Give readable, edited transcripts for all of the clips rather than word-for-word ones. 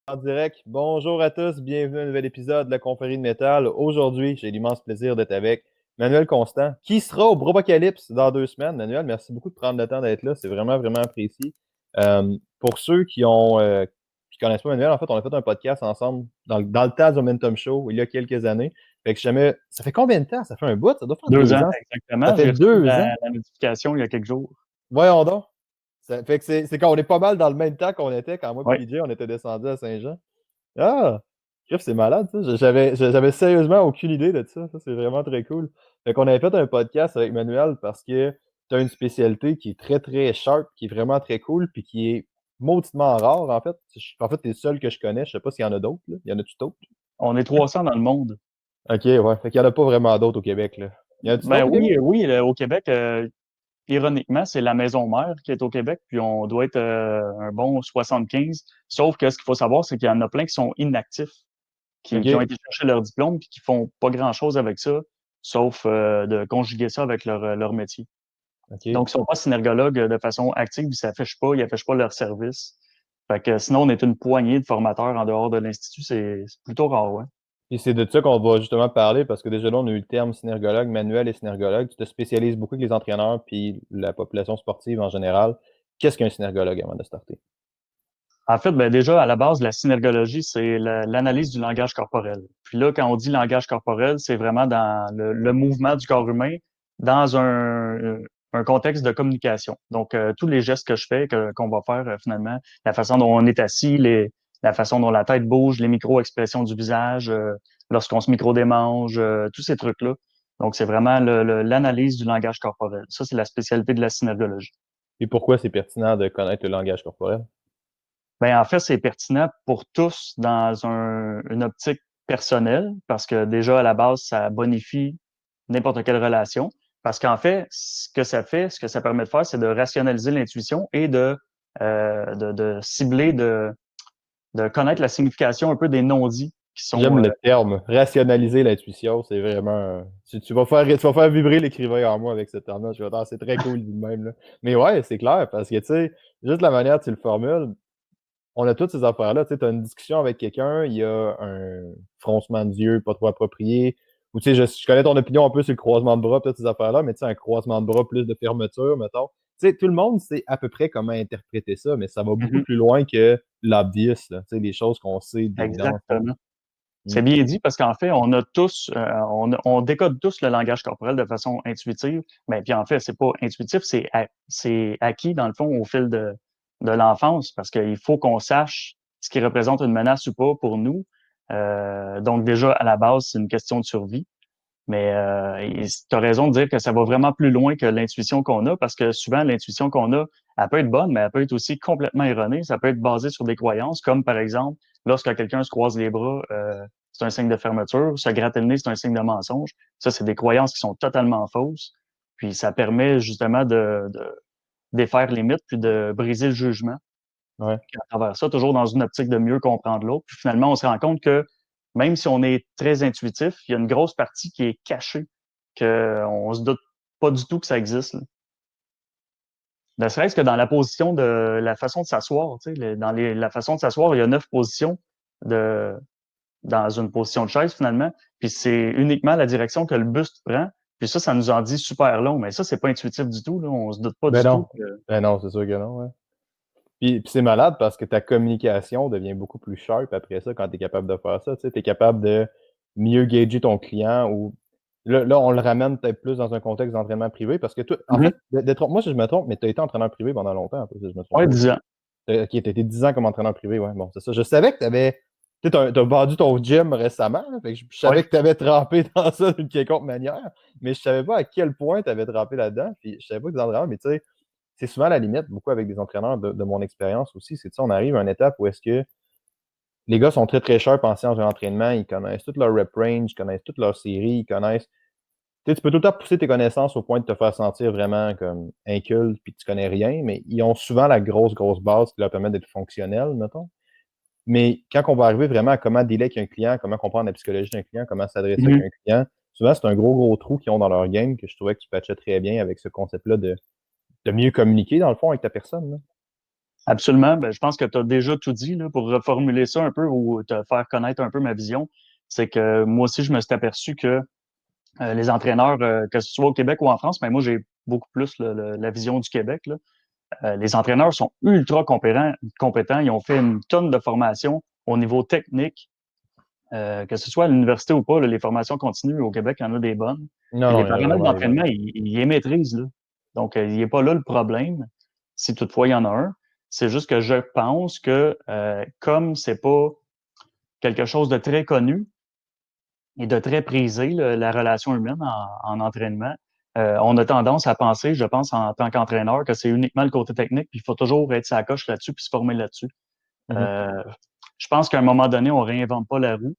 En direct. Bonjour à tous, bienvenue à un nouvel épisode de la Confrérie de Métal. Aujourd'hui, j'ai l'immense plaisir d'être avec Manuel Constant, qui sera au Brobocalypse dans 2 semaines. Manuel, merci beaucoup de prendre le temps d'être là, c'est vraiment, vraiment apprécié. Pour ceux qui connaissent pas Manuel, en fait, on a fait un podcast ensemble dans le temps du Momentum Show il y a quelques années. Fait que jamais. Ça fait combien de temps? Ça fait un bout? Ça doit faire 2 ans, 2 ans. Ça exactement. fait J'ai reçu 2 ans. la notification il y a quelques jours. Voyons donc. Ça fait que c'est qu'on est pas mal dans le même temps qu'on était quand moi Oui, et PJ, on était descendu à Saint-Jean. Ah! Crif, c'est malade, ça. J'avais sérieusement aucune idée de ça. Ça, c'est vraiment très cool. Fait qu'on avait fait un podcast avec Manuel parce que tu as une spécialité qui est très, très sharp, qui est vraiment très cool, puis qui est mauditement rare, en fait. En fait, t'es le seul que je connais. Je sais pas s'il y en a d'autres, là. Y en a-tu d'autres? on est 300 dans le monde. Ok, ouais. Fait qu'il y en a pas vraiment d'autres au Québec, là. Y en a-tu Ben d'autres au Québec? oui, oui, au Québec, ironiquement, c'est la Maison Mère qui est au Québec, puis on doit être un bon 75. Sauf que ce qu'il faut savoir, c'est qu'il y en a plein qui sont inactifs, qui ont Ok, été chercher leur diplôme, puis qui font pas grand-chose avec ça, sauf de conjuguer ça avec leur métier. ok. Donc, ils sont pas synergologues de façon active, ils s'affichent pas leur service. Fait que sinon, on est une poignée de formateurs en dehors de l'Institut, c'est plutôt rare, ouais. Et c'est de ça qu'on va justement parler parce que déjà là, on a eu le terme synergologue, Manuel et synergologue. Tu te spécialises beaucoup avec les entraîneurs puis la population sportive en général. Qu'est-ce qu'un synergologue avant de starter? En fait, ben déjà, à la base, la synergologie, c'est l'analyse du langage corporel. Puis là, quand on dit langage corporel, c'est vraiment dans le mouvement du corps humain dans un contexte de communication. Donc, tous les gestes que je fais, qu'on va faire finalement, la façon dont on est assis, la façon dont la tête bouge, les micro-expressions du visage, lorsqu'on se micro-démange, tous ces trucs-là. Donc, c'est vraiment l'analyse du langage corporel. Ça, c'est la spécialité de la synergologie. Et pourquoi c'est pertinent de connaître le langage corporel? Ben, en fait, c'est pertinent pour tous dans une optique personnelle, parce que déjà, à la base, ça bonifie n'importe quelle relation. Parce qu'en fait, ce que ça permet de faire, c'est de rationaliser l'intuition et de cibler, de connaître la signification un peu des non-dits qui sont J'aime le terme. Rationaliser l'intuition, c'est vraiment. Tu vas faire vibrer l'écrivain en moi avec ce terme-là. Je vais dire, ah, c'est très cool dit de même, là. Mais ouais, c'est clair, parce que tu sais, juste la manière dont tu le formules, on a toutes ces affaires-là. Tu sais, as une discussion avec quelqu'un, il y a un froncement d'yeux pas trop approprié. Ou tu sais, je connais ton opinion un peu sur le croisement de bras, toutes ces affaires-là, mais tu sais, un croisement de bras plus de fermeture, mettons. Tu sais, tout le monde sait à peu près comment interpréter ça, mais ça va beaucoup Mhm. plus loin que l'obvious, là. Tu sais, les choses qu'on sait d'évidence. Exactement. Mm. C'est bien dit parce qu'en fait, on a tous, on décode tous le langage corporel de façon intuitive. Mais puis en fait, c'est pas intuitif, c'est acquis dans le fond au fil de l'enfance parce qu'il faut qu'on sache ce qui représente une menace ou pas pour nous. Donc déjà à la base, c'est une question de survie. Mais tu as raison de dire que ça va vraiment plus loin que l'intuition qu'on a, parce que souvent, l'intuition qu'on a, elle peut être bonne, mais elle peut être aussi complètement erronée. Ça peut être basé sur des croyances, comme par exemple, lorsque quelqu'un se croise les bras, c'est un signe de fermeture, se gratter le nez, c'est un signe de mensonge. Ça, c'est des croyances qui sont totalement fausses. Puis ça permet justement de défaire les mythes, puis de briser le jugement Ouais. à travers ça, toujours dans une optique de mieux comprendre l'autre. Puis finalement, on se rend compte que même si on est très intuitif, il y a une grosse partie qui est cachée, qu'on se doute pas du tout que ça existe. Là. Ne serait-ce que dans la position de la façon de s'asseoir, tu sais, la façon de s'asseoir, il y a 9 positions de, dans une position de chaise finalement, puis c'est uniquement la direction que le buste prend. Puis ça nous en dit super long, mais ça, c'est pas intuitif du tout. Là. On se doute pas Ben du tout non. que. Ben non, c'est sûr que non, ouais. Puis c'est malade parce que ta communication devient beaucoup plus sharp après ça quand tu es capable de faire ça. Tu sais, tu es capable de mieux gager ton client ou là, on le ramène peut-être plus dans un contexte d'entraînement privé parce que toi, en Mhm. fait, moi si je me trompe, mais tu as été entraîneur privé pendant longtemps, un peu, si je me trompe Ouais, pas. 10 ans. Ok, tu as été 10 ans comme entraîneur privé, ouais. Bon, c'est ça. Je savais que tu avais. Tu sais, t'as vendu ton gym récemment, là, fait que je Ouais. savais que tu avais trempé dans ça d'une quelconque manière, mais je savais pas à quel point tu avais trempé là-dedans. Puis je savais pas que des entraîneurs, mais tu sais, c'est souvent la limite, beaucoup avec des entraîneurs de mon expérience aussi. C'est ça, on arrive à une étape où est-ce que les gars sont très très sharp en sciences de l'entraînement, ils connaissent toute leur rep range, ils connaissent toute leur série, ils connaissent. Tu sais, tu peux tout le temps pousser tes connaissances au point de te faire sentir vraiment comme inculte puis que tu connais rien, mais ils ont souvent la grosse, grosse base qui leur permet d'être fonctionnels, mettons. Mais quand on va arriver vraiment à comment dealer avec un client, comment comprendre la psychologie d'un client, comment s'adresser avec Mhm. un client, souvent c'est un gros, gros trou qu'ils ont dans leur game que je trouvais que tu patchais très bien avec ce concept-là de mieux communiquer, dans le fond, avec ta personne. Là. Absolument. Ben, je pense que tu as déjà tout dit là, pour reformuler ça un peu ou te faire connaître un peu ma vision. C'est que moi aussi, je me suis aperçu que les entraîneurs, que ce soit au Québec ou en France, mais moi, j'ai beaucoup plus la vision du Québec. Là. Les entraîneurs sont ultra compétents. Ils ont fait une tonne de formations au niveau technique, que ce soit à l'université ou pas. Là, les formations continues au Québec, il y en a des bonnes. Non, Puis non, les il y en a paramètres vraiment des bonnes. d'entraînement, ils les maîtrisent. Là. Donc, il n'est pas là le problème, si toutefois il y en a un. C'est juste que je pense que comme c'est pas quelque chose de très connu et de très prisé, la relation humaine en entraînement, on a tendance à penser, je pense, en tant qu'entraîneur, que c'est uniquement le côté technique, puis il faut toujours être sa coche là-dessus, puis se former là-dessus. Mhm. Euh, je pense qu'à un moment donné, on réinvente pas la roue,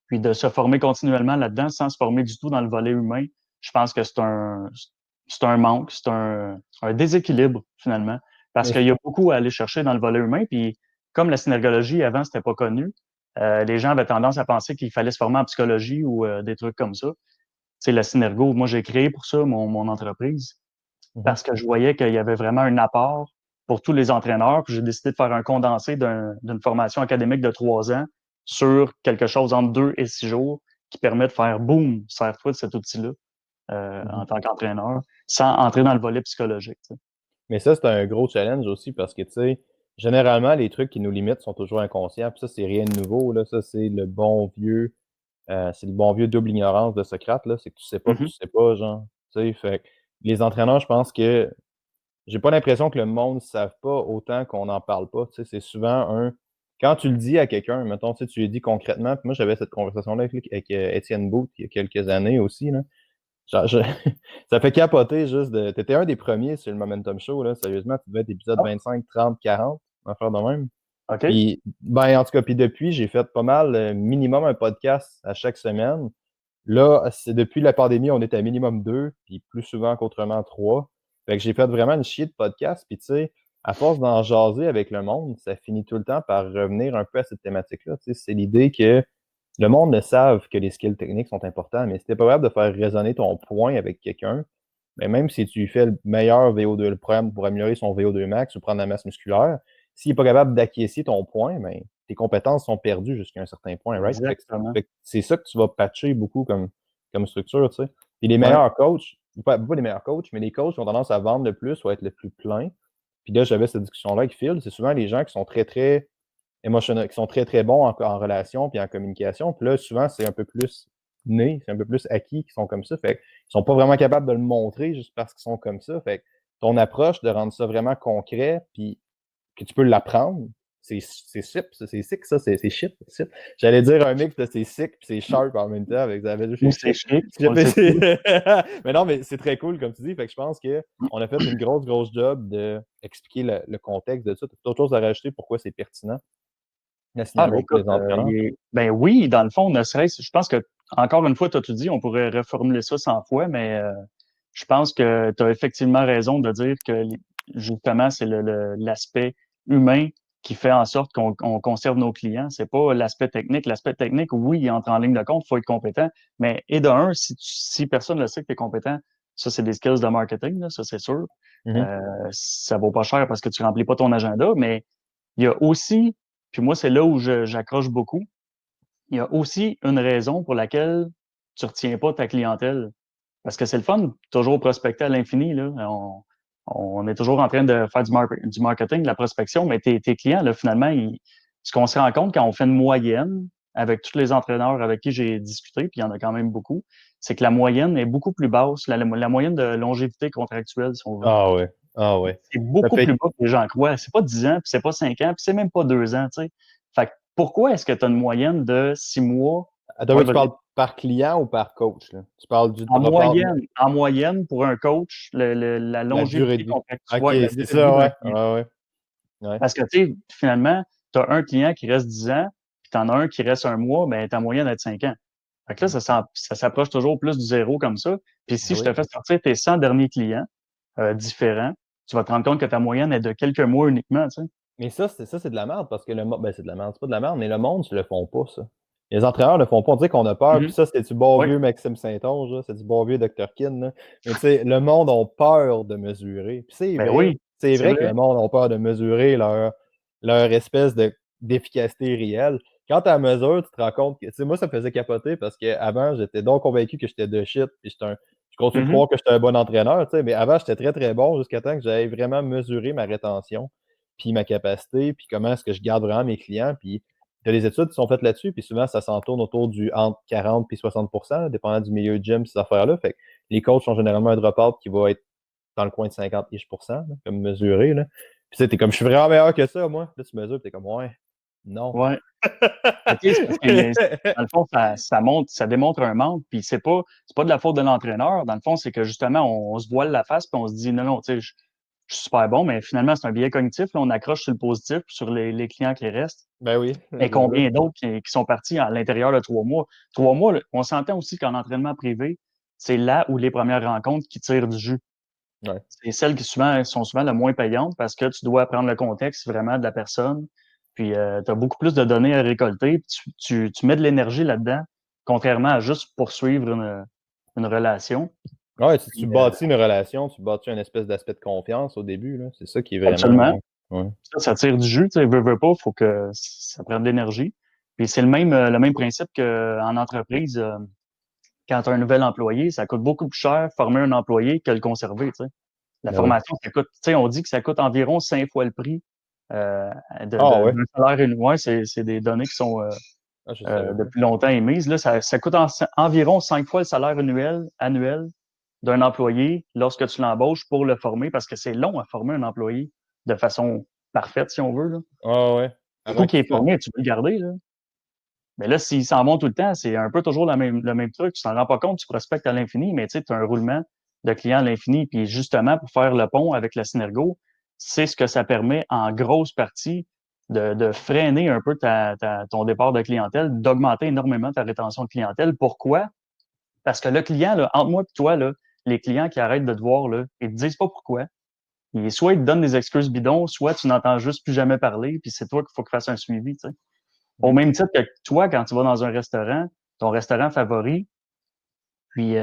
puis de se former continuellement là-dedans sans se former du tout dans le volet humain, je pense que c'est un manque, c'est un déséquilibre finalement, parce qu'il Mais y a beaucoup à aller chercher dans le volet humain, puis comme la synergologie avant c'était pas connu, les gens avaient tendance à penser qu'il fallait se former en psychologie ou des trucs comme ça. C'est la synergo. Moi, j'ai créé pour ça mon entreprise mhm. parce que je voyais qu'il y avait vraiment un apport pour tous les entraîneurs. Puis j'ai décidé de faire un condensé d'une formation académique de 3 ans sur quelque chose entre 2 et 6 jours qui permet de faire boum, sers-toi de cet outil-là Mhm. en tant qu'entraîneur sans entrer dans le volet psychologique. Tu sais. Mais ça, c'est un gros challenge aussi parce que, tu sais, généralement, les trucs qui nous limitent sont toujours inconscients. Puis ça, c'est rien de nouveau, là. Ça, c'est le bon vieux double ignorance de Socrate, là. C'est que Mhm. tu sais pas, genre. Tu sais, fait que les entraîneurs, je pense que j'ai pas l'impression que le monde ne savent pas autant qu'on n'en parle pas. Tu sais, c'est souvent quand tu le dis à quelqu'un, mettons, tu sais, tu lui dis concrètement, puis moi, j'avais cette conversation-là avec Étienne Booth il y a quelques années aussi, là. Genre, ça fait capoter juste de. T'étais un des premiers sur le Momentum Show, là. Sérieusement, tu devais être épisode Ah, 25, 30, 40, un faire de même. OK. Puis, ben, en tout cas, puis depuis, j'ai fait pas mal, minimum un podcast à chaque semaine. Là, c'est depuis la pandémie, on est à minimum deux, puis plus souvent qu'autrement trois. Fait que j'ai fait vraiment une chier de podcast. Puis tu sais, à force d'en jaser avec le monde, ça finit tout le temps par revenir un peu à cette thématique-là. Tu sais, c'est l'idée que le monde ne savent que les skills techniques sont importants, mais si t'es pas capable de faire résonner ton point avec quelqu'un, mais même si tu fais le meilleur VO2, le programme pour améliorer son VO2 max ou prendre la masse musculaire, s'il n'est pas capable d'acquiescer ton point, ben, tes compétences sont perdues jusqu'à un certain point, right? Exactement. Fait que c'est ça que tu vas patcher beaucoup comme structure, tu sais. Et les Ouais. meilleurs coachs, pas les meilleurs coachs, mais les coachs qui ont tendance à vendre le plus ou à être le plus plein. Puis là, j'avais cette discussion-là avec Phil, c'est souvent les gens qui sont très, très émotionnels, qui sont très, très bons en relation puis en communication. Puis là, souvent, c'est un peu plus né, c'est un peu plus acquis qui sont comme ça. Fait qu'ils sont pas vraiment capables de le montrer juste parce qu'ils sont comme ça. Fait que ton approche de rendre ça vraiment concret, puis que tu peux l'apprendre, c'est sick, ça, c'est shit, shit. J'allais dire un mix de c'est sick puis c'est sharp en même temps avec Xavier Ou chez c'est shit. chic, on le sait plus. Mais non, mais c'est très cool, comme tu dis. Fait que je pense qu'on a fait une grosse job d'expliquer le contexte de ça. Tu as d'autres choses à rajouter pourquoi c'est pertinent, la Ah, ben synergo pour écoute, les entraîneurs? ben oui, dans le fond, ne serait-ce, je pense que, encore une fois, tu as tout dit, on pourrait reformuler ça 100 fois, mais je pense que tu as effectivement raison de dire que, justement, c'est l'aspect humain qui fait en sorte qu'on conserve nos clients. C'est pas l'aspect technique. L'aspect technique, oui, il entre en ligne de compte, il faut être compétent, mais et de un, si personne ne le sait que tu es compétent, ça, c'est des skills de marketing, là, ça, c'est sûr. Mhm. Ça vaut pas cher parce que tu remplis pas ton agenda, mais il y a aussi, puis moi, c'est là où j'accroche beaucoup, il y a aussi une raison pour laquelle tu retiens pas ta clientèle. Parce que c'est le fun, toujours prospecter à l'infini, là. On est toujours en train de faire du marketing, de la prospection, mais tes clients, là, finalement, ce qu'on se rend compte quand on fait une moyenne avec tous les entraîneurs avec qui j'ai discuté, puis il y en a quand même beaucoup, c'est que la moyenne est beaucoup plus basse, la moyenne de longévité contractuelle, si on veut. Ah ouais. Ah ouais. C'est Ça beaucoup plus fait. bas que les gens croient. C'est pas 10 ans, puis c'est pas 5 ans, puis c'est même pas 2 ans, tu sais. Fait que pourquoi est-ce que tu as une moyenne de 6 mois? Attends, Ouais, mais tu vas-y. parles par client ou par coach, là? Tu parles du report, En moyenne, pour un coach, la la durée longévité de vie. contractuelle, OK, ouais, la c'est durée de vie ça, d'un ouais. client. Ouais, ouais. Ouais. Parce que, tu sais, finalement, tu as un client qui reste 10 ans, puis tu en as un qui reste un mois, ben, ta moyenne est de 5 ans. Fait que là, ça s'approche toujours plus du zéro comme ça. Puis si Ben je oui. te fais sortir tes 100 derniers clients différents, tu vas te rendre compte que ta moyenne est de quelques mois uniquement, tu sais. Mais ça, c'est de la merde parce que le monde. Ben, c'est de la merde. C'est pas de la merde, mais le monde, ils le font pas, ça. Les entraîneurs le font pas. On dirait qu'on a peur. Puis Mhm. ça, c'était du bon Oui. vieux Maxime Saint-Onge, là. C'est du bon vieux Dr. Kin, là. Mais tu sais, le monde a peur de mesurer. Puis c'est Ben vrai. oui. c'est C'est vrai que vrai. le monde a peur de mesurer leur espèce d'efficacité réelle. Quand tu la mesures, tu te rends compte que, tu sais, moi, ça me faisait capoter parce qu'avant, j'étais donc convaincu que j'étais de shit, puis je continue de Mhm. croire que j'étais un bon entraîneur, tu sais, mais avant, j'étais très, très bon jusqu'à temps que j'aille vraiment mesurer ma rétention, puis ma capacité, puis comment est-ce que je garde vraiment mes clients, puis il y a des études qui sont faites là-dessus, puis souvent, ça s'en tourne autour du entre 40 puis 60%, dépendant du milieu de gym, ces affaires-là. Fait que les coachs ont généralement un drop-out qui va être dans le coin de 50-ish%, là, comme mesuré. Là. Puis tu sais, t'es comme, je suis vraiment meilleur que ça, moi. Là, tu mesures, t'es comme, ouais, non. Ouais. OK, c'est parce que dans le fond, ça montre, ça démontre un manque, puis c'est pas de la faute de l'entraîneur. Dans le fond, c'est que justement, on se voile la face, puis on se dit non, non, tu sais, je suis super bon, mais finalement, c'est un biais cognitif. Là, on accroche sur le positif, puis sur les clients qui restent. Ben oui, Mais voilà. combien d'autres qui sont partis à l'intérieur de 3 mois? 3 mois, là, on s'entend aussi qu'en entraînement privé, c'est là où les premières rencontres qui tirent du jus. Ouais. C'est celles qui sont souvent le moins payantes parce que tu dois prendre le contexte vraiment de la personne. Puis tu as beaucoup plus de données à récolter. Puis tu mets de l'énergie là-dedans, contrairement à juste poursuivre une relation. Ouais, tu Puis, bâtis une relation, tu bâtis une espèce d'aspect de confiance au début. Là. C'est ça qui est vraiment. absolument. Ouais. Ça tire du jus, tu sais, veux pas, faut que ça prenne de l'énergie. Puis c'est le même principe qu'en entreprise. Quand tu as un nouvel employé, ça coûte beaucoup plus cher former un employé que le conserver, tu sais. La Ben oui. formation, ça coûte, tu sais, on dit que ça coûte environ 5 fois le prix euh, Ah ouais. d'un salaire annuel. Ouais, c'est des données qui sont Ah, je savais pas. depuis longtemps émises. Là, ça coûte environ 5 fois le salaire annuel d'un employé lorsque tu l'embauches pour le former, parce que c'est long à former un employé de façon parfaite, si on veut. Là. Ah ouais. Du coup, Avant qui qu'il est soit. formé, tu peux le garder. Là. Mais là, s'ils s'en vont tout le temps, c'est un peu toujours le même truc. Tu t'en rends pas compte, tu prospectes à l'infini, mais tu sais, tu as un roulement de clients à l'infini. Puis justement, pour faire le pont avec la Synergo, c'est ce que ça permet en grosse partie de freiner un peu ton départ de clientèle, d'augmenter énormément ta rétention de clientèle. Pourquoi? Parce que le client, là, entre moi et toi, là, les clients qui arrêtent de te voir, là, ils te disent pas pourquoi. Soit ils te donnent des excuses bidons, soit tu n'entends juste plus jamais parler, puis c'est toi qu'il faut qu'il fasse un suivi. Tu sais. Au Mhm. même titre que toi, quand tu vas dans un restaurant, ton restaurant favori, puis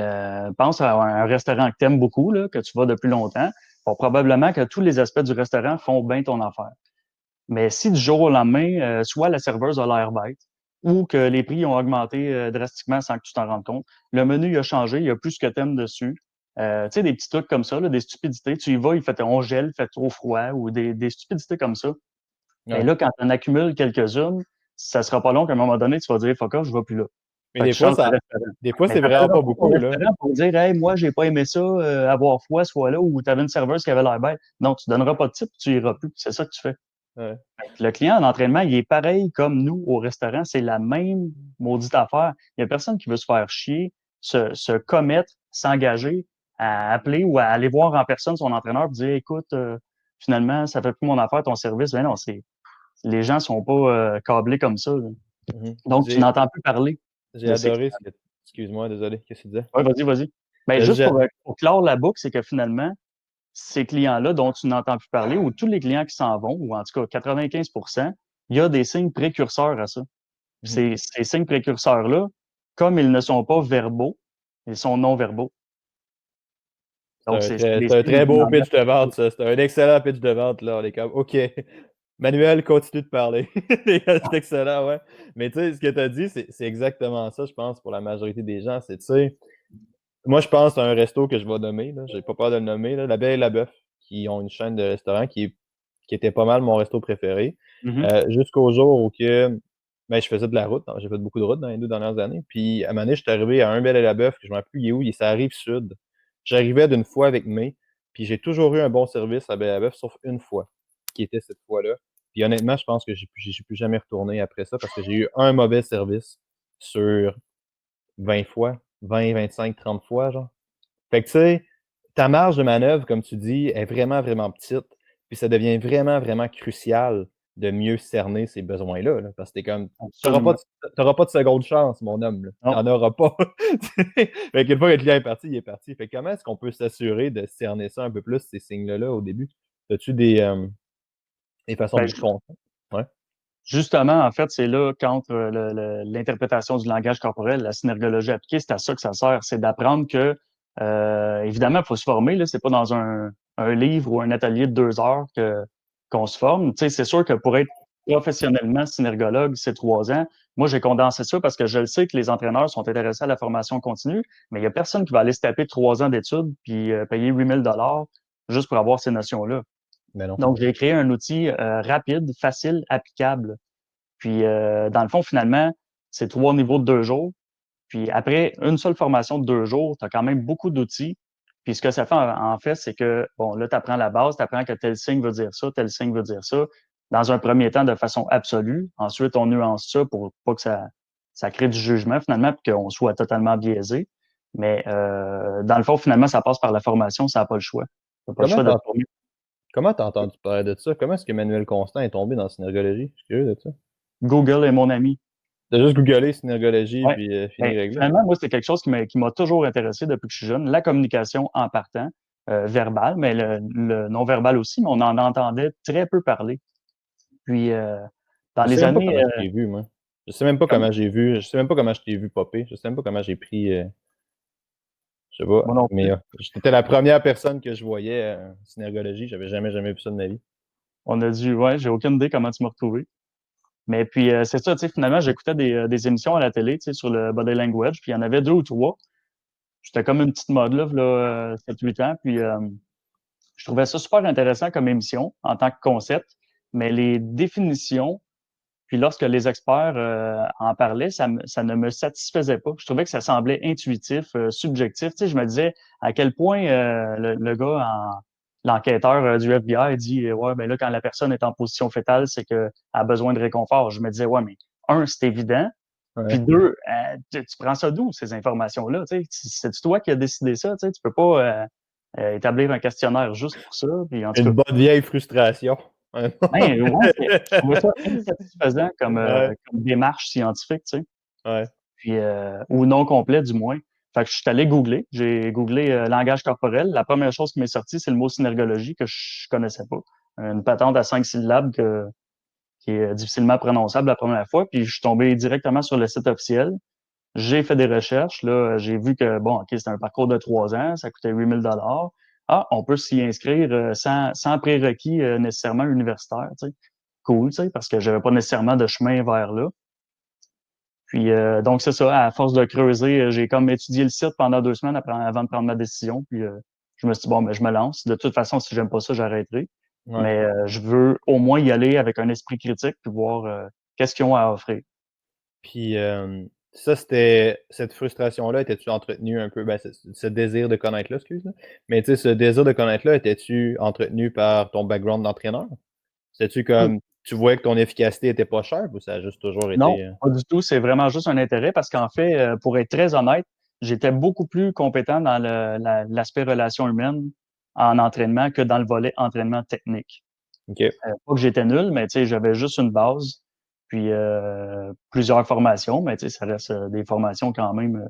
pense à un restaurant que tu aimes beaucoup, là, que tu vas depuis longtemps, bon, probablement que tous les aspects du restaurant font bien ton affaire. Mais si du jour au lendemain, soit la serveuse a l'air bête, ou que les prix ont augmenté drastiquement sans que tu t'en rendes compte, le menu il a changé, il y a plus ce que tu aimes dessus. Tu sais, des petits trucs comme ça, là, des stupidités. Tu y vas, il fait on gèle, il fait trop froid, ou des stupidités comme ça. Mais Ouais. là, quand tu en accumules quelques-unes, ça sera pas long qu'à un moment donné, tu vas dire fuck off, je vais plus là. Mais Fait que des tu fois, changes de restaurant. des fois, Mais c'est t'appelleras vraiment pas pas ton beaucoup, là. restaurant pour dire hey, moi, j'ai pas aimé ça, avoir froid, soit là, ou tu avais une serveuse qui avait l'air bête. Non, tu donneras pas de type, tu iras plus. C'est ça que tu fais. Ouais. Le client en entraînement, il est pareil comme nous au restaurant. C'est la même maudite affaire. Il y a personne qui veut se faire chier, se commettre, s'engager à appeler ou à aller voir en personne son entraîneur et dire écoute, finalement, ça fait plus mon affaire, ton service. Ben non, les gens sont pas câblés comme ça. Là. Mhm. Donc, tu n'entends plus parler J'ai de ces adoré ce clients. que. Excuse-moi, désolé, qu'est-ce que tu disais? Ouais, vas-y, vas-y. Ben, juste J'ai- pour clore la boucle, c'est que finalement, ces clients-là dont tu n'entends plus parler, ou tous les clients qui s'en vont, ou en tout cas 95 il y a des signes précurseurs à ça. Mhm. Ces signes précurseurs-là, comme ils ne sont pas verbaux, ils sont non-verbaux. Donc, c'est des C'est un signes très du beau langage pitch de corporel. vente, ça. C'est un excellent pitch de vente, là. On est comme, OK. Manuel, continue de parler. C'est excellent, ouais. Mais tu sais, ce que tu as dit, c'est exactement ça, je pense, pour la majorité des gens. C'est, tu sais, moi, je pense à un resto que je vais nommer, là. J'ai pas peur de le nommer, là. La Belle et la Bœuf, qui ont une chaîne de restaurants qui était pas mal mon resto préféré. Mhm. Jusqu'au jour où que, ben, je faisais de la route. J'ai fait beaucoup de route dans les 2 dernières années. Puis, à un moment donné, je suis arrivé à un Belle et la Bœuf, que je ne me rappelle plus il est où, ça arrive sud. J'arrivais d'une fois avec May, puis j'ai toujours eu un bon service à Belle et la Bœuf, sauf une fois, qui était cette fois-là. Puis honnêtement, je pense que j'ai plus jamais retourné après ça parce que j'ai eu un mauvais service sur 20 fois, 20, 25, 30 fois, genre. Fait que tu sais, ta marge de manœuvre, comme tu dis, est vraiment, vraiment petite. Puis ça devient vraiment, vraiment crucial de mieux cerner ces besoins-là. Là, parce que t'es comme. Absolument. T'auras pas de seconde chance, mon homme. Là. Non. T'en auras pas. Fait qu'une fois que le client est parti, il est parti. Fait que comment est-ce qu'on peut s'assurer de cerner ça un peu plus, ces signes-là, au début? As-tu des façons Ben, de concrètes? Ouais. justement, en fait, c'est là qu'entre l'interprétation du langage corporel, la synergologie appliquée, c'est à ça que ça sert. C'est d'apprendre que Évidemment, il faut se former, là. C'est pas dans un livre ou un atelier de 2 heures qu'on se forme. Tu sais, c'est sûr que pour être professionnellement synergologue, c'est 3 ans. Moi, j'ai condensé ça parce que je le sais que les entraîneurs sont intéressés à la formation continue, mais il y a personne qui va aller se taper 3 ans d'études puis payer 8 000 $ juste pour avoir ces notions-là. Mais non. Donc, j'ai créé un outil rapide, facile, applicable. Puis, dans le fond, finalement, c'est 3 niveaux de 2 jours. Puis après une seule formation de 2 jours, tu as quand même beaucoup d'outils. Puis ce que ça fait en fait, c'est que, bon, là, tu apprends la base, tu apprends que tel signe veut dire ça, tel signe veut dire ça, dans un premier temps de façon absolue. Ensuite, on nuance ça pour pas que ça crée du jugement finalement, puis qu'on soit totalement biaisé. Mais dans le fond, finalement, ça passe par la formation, ça n'a pas le choix. Tu n'as pas le Comment choix de t'as te former. comment t'as entendu parler de ça? Comment est-ce que Manuel Constant est tombé dans la synergologie? Je suis curieux de ça. Google est mon ami. T'as juste googlé synergologie, Ouais. puis fini Ben, réglé. finalement, moi, c'est quelque chose qui m'a toujours intéressé depuis que je suis jeune. La communication en partant, verbale, mais le non-verbal aussi, mais on en entendait très peu parler. Puis, dans Je sais les même pas années, comment je t'ai vu, moi. Je sais même pas comme comment j'ai vu. Je sais même pas comment je t'ai vu popper. Je sais même pas comment j'ai pris. Je sais pas. moi non Mais plus, j'étais la première personne que je voyais en synergologie. J'avais jamais vu ça de ma vie. on a dû, ouais, j'ai aucune idée comment tu m'as retrouvé. Mais puis, c'est ça, tu sais, finalement, j'écoutais des émissions à la télé, tu sais, sur le body language, puis il y en avait 2 ou 3. J'étais comme une petite mode, là, 7, 8 ans, puis je trouvais ça super intéressant comme émission en tant que concept, mais les définitions. Puis lorsque les experts en parlaient, ça ne me satisfaisait pas. Je trouvais que ça semblait intuitif, subjectif. Tu sais, je me disais à quel point le gars, l'enquêteur du FBI dit ouais, ben là, quand la personne est en position fétale, c'est qu'elle a besoin de réconfort. Je me disais, ouais, mais un, c'est évident. Puis Ouais. deux, tu prends ça d'où, ces informations-là? Tu sais, c'est toi qui as décidé ça. Tu sais, tu peux pas établir un questionnaire juste pour ça. Puis en tout Une cas, bonne vieille frustration. Ouais. ben, ouais, je trouvais ça insatisfaisant Ouais. comme démarche scientifique, tu sais, Ouais. puis, ou non complet du moins. Fait que je suis allé googler. J'ai googlé langage corporel. La première chose qui m'est sortie, c'est le mot synergologie que je connaissais pas. Une patente à 5 syllabes qui est difficilement prononçable la première fois. Puis je suis tombé directement sur le site officiel. J'ai fait des recherches. Là, j'ai vu que, bon, OK, c'était un parcours de 3 ans. Ça coûtait 8 000 $. Ah, on peut s'y inscrire sans prérequis nécessairement universitaire, tu sais. Cool, tu sais, parce que j'avais pas nécessairement de chemin vers là. Puis donc c'est ça, à force de creuser, j'ai comme étudié le site pendant 2 semaines avant de prendre ma décision. Puis je me suis dit bon, ben je me lance. De toute façon, si j'aime pas ça, j'arrêterai. Ouais. Mais je veux au moins y aller avec un esprit critique puis voir qu'est-ce qu'ils ont à offrir. Puis ça, c'était. Cette frustration-là, étais-tu entretenu un peu? Ben, ce désir de connaître-là, excuse-moi. Mais tu sais, ce désir de connaître-là, étais-tu entretenu par ton background d'entraîneur? C'était-tu comme tu voyais que ton efficacité était pas chère ou ça a juste toujours Non, été. pas du tout. C'est vraiment juste un intérêt parce qu'en fait, pour être très honnête, j'étais beaucoup plus compétent dans l'aspect relation humaine en entraînement que dans le volet entraînement technique. OK. Pas que j'étais nul, mais tu sais, j'avais juste une base, puis plusieurs formations, mais tu sais, ça reste des formations quand même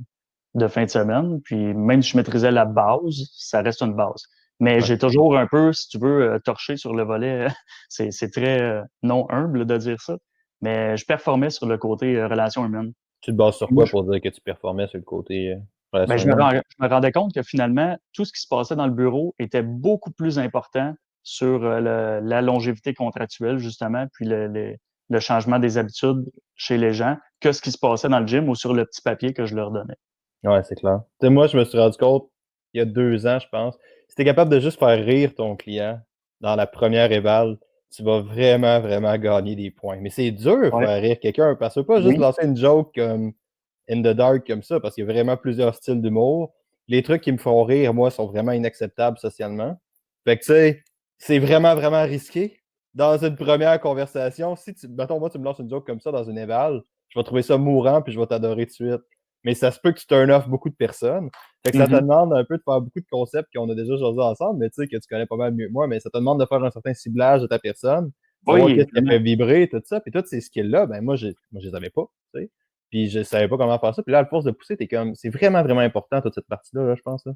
de fin de semaine. Puis même si je maîtrisais la base, ça reste une base. Mais Ouais. j'ai toujours un peu, si tu veux, torché sur le volet. C'est très non humble de dire ça, mais je performais sur le côté relation humaine. Tu te bases sur Moi, quoi pour dire que tu performais sur le côté ben, relation humaine? je me rendais compte que finalement, tout ce qui se passait dans le bureau était beaucoup plus important sur la longévité contractuelle, justement, puis le changement des habitudes chez les gens, que ce qui se passait dans le gym ou sur le petit papier que je leur donnais. Ouais, c'est clair. Tu sais, moi, je me suis rendu compte il y a 2 ans, je pense. Si tu es capable de juste faire rire ton client dans la première éval, tu vas vraiment, vraiment gagner des points. Mais c'est dur Ouais. faire rire quelqu'un parce que tu peux pas juste Oui. lancer une joke comme in the dark comme ça, parce qu'il y a vraiment plusieurs styles d'humour. Les trucs qui me font rire, moi, sont vraiment inacceptables socialement. Fait que, tu sais, c'est vraiment, vraiment risqué dans une première conversation. Si tu, mettons, moi, tu me lances une joke comme ça dans une éval, je vais trouver ça mourant puis je vais t'adorer tout de suite. Mais ça se peut que tu turn off beaucoup de personnes. Fait que ça te Mhm. demande un peu de faire beaucoup de concepts qu'on a déjà choisis ensemble, mais tu sais, que tu connais pas mal mieux que moi, mais ça te demande de faire un certain ciblage de ta personne, Oui, savoir qu'est-ce qui a évidemment. fait vibrer, tout ça. Puis toutes ces skills-là, ben moi, je les avais pas. Tu sais. Puis je savais pas comment faire ça. Puis là, à force de pousser, t'es comme. C'est vraiment, vraiment important, toute cette partie-là, là, je pense. Là.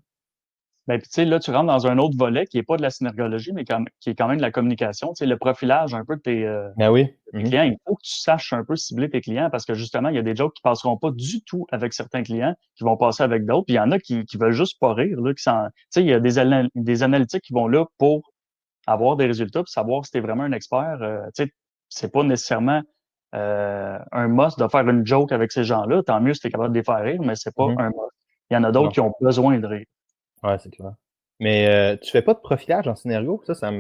Ben, puis tu sais, là, tu rentres dans un autre volet qui est pas de la synergologie, mais qui est quand même de la communication. Tu sais, le profilage un peu de Ben oui. tes Mhm. clients, il faut que tu saches un peu cibler tes clients parce que justement, il y a des jokes qui passeront pas du tout avec certains clients, qui vont passer avec d'autres. Puis il y en a qui veulent juste pas rire, là, tu sais, il y a des analytiques qui vont là pour avoir des résultats, puis savoir si tu es vraiment un expert. Tu sais, c'est pas nécessairement un must de faire une joke avec ces gens-là. Tant mieux si tu es capable de les faire rire, mais c'est pas Mhm. un must. Il y en a d'autres Non. qui ont besoin de rire. Ouais, c'est clair. Mais tu fais pas de profilage en scénario? Ça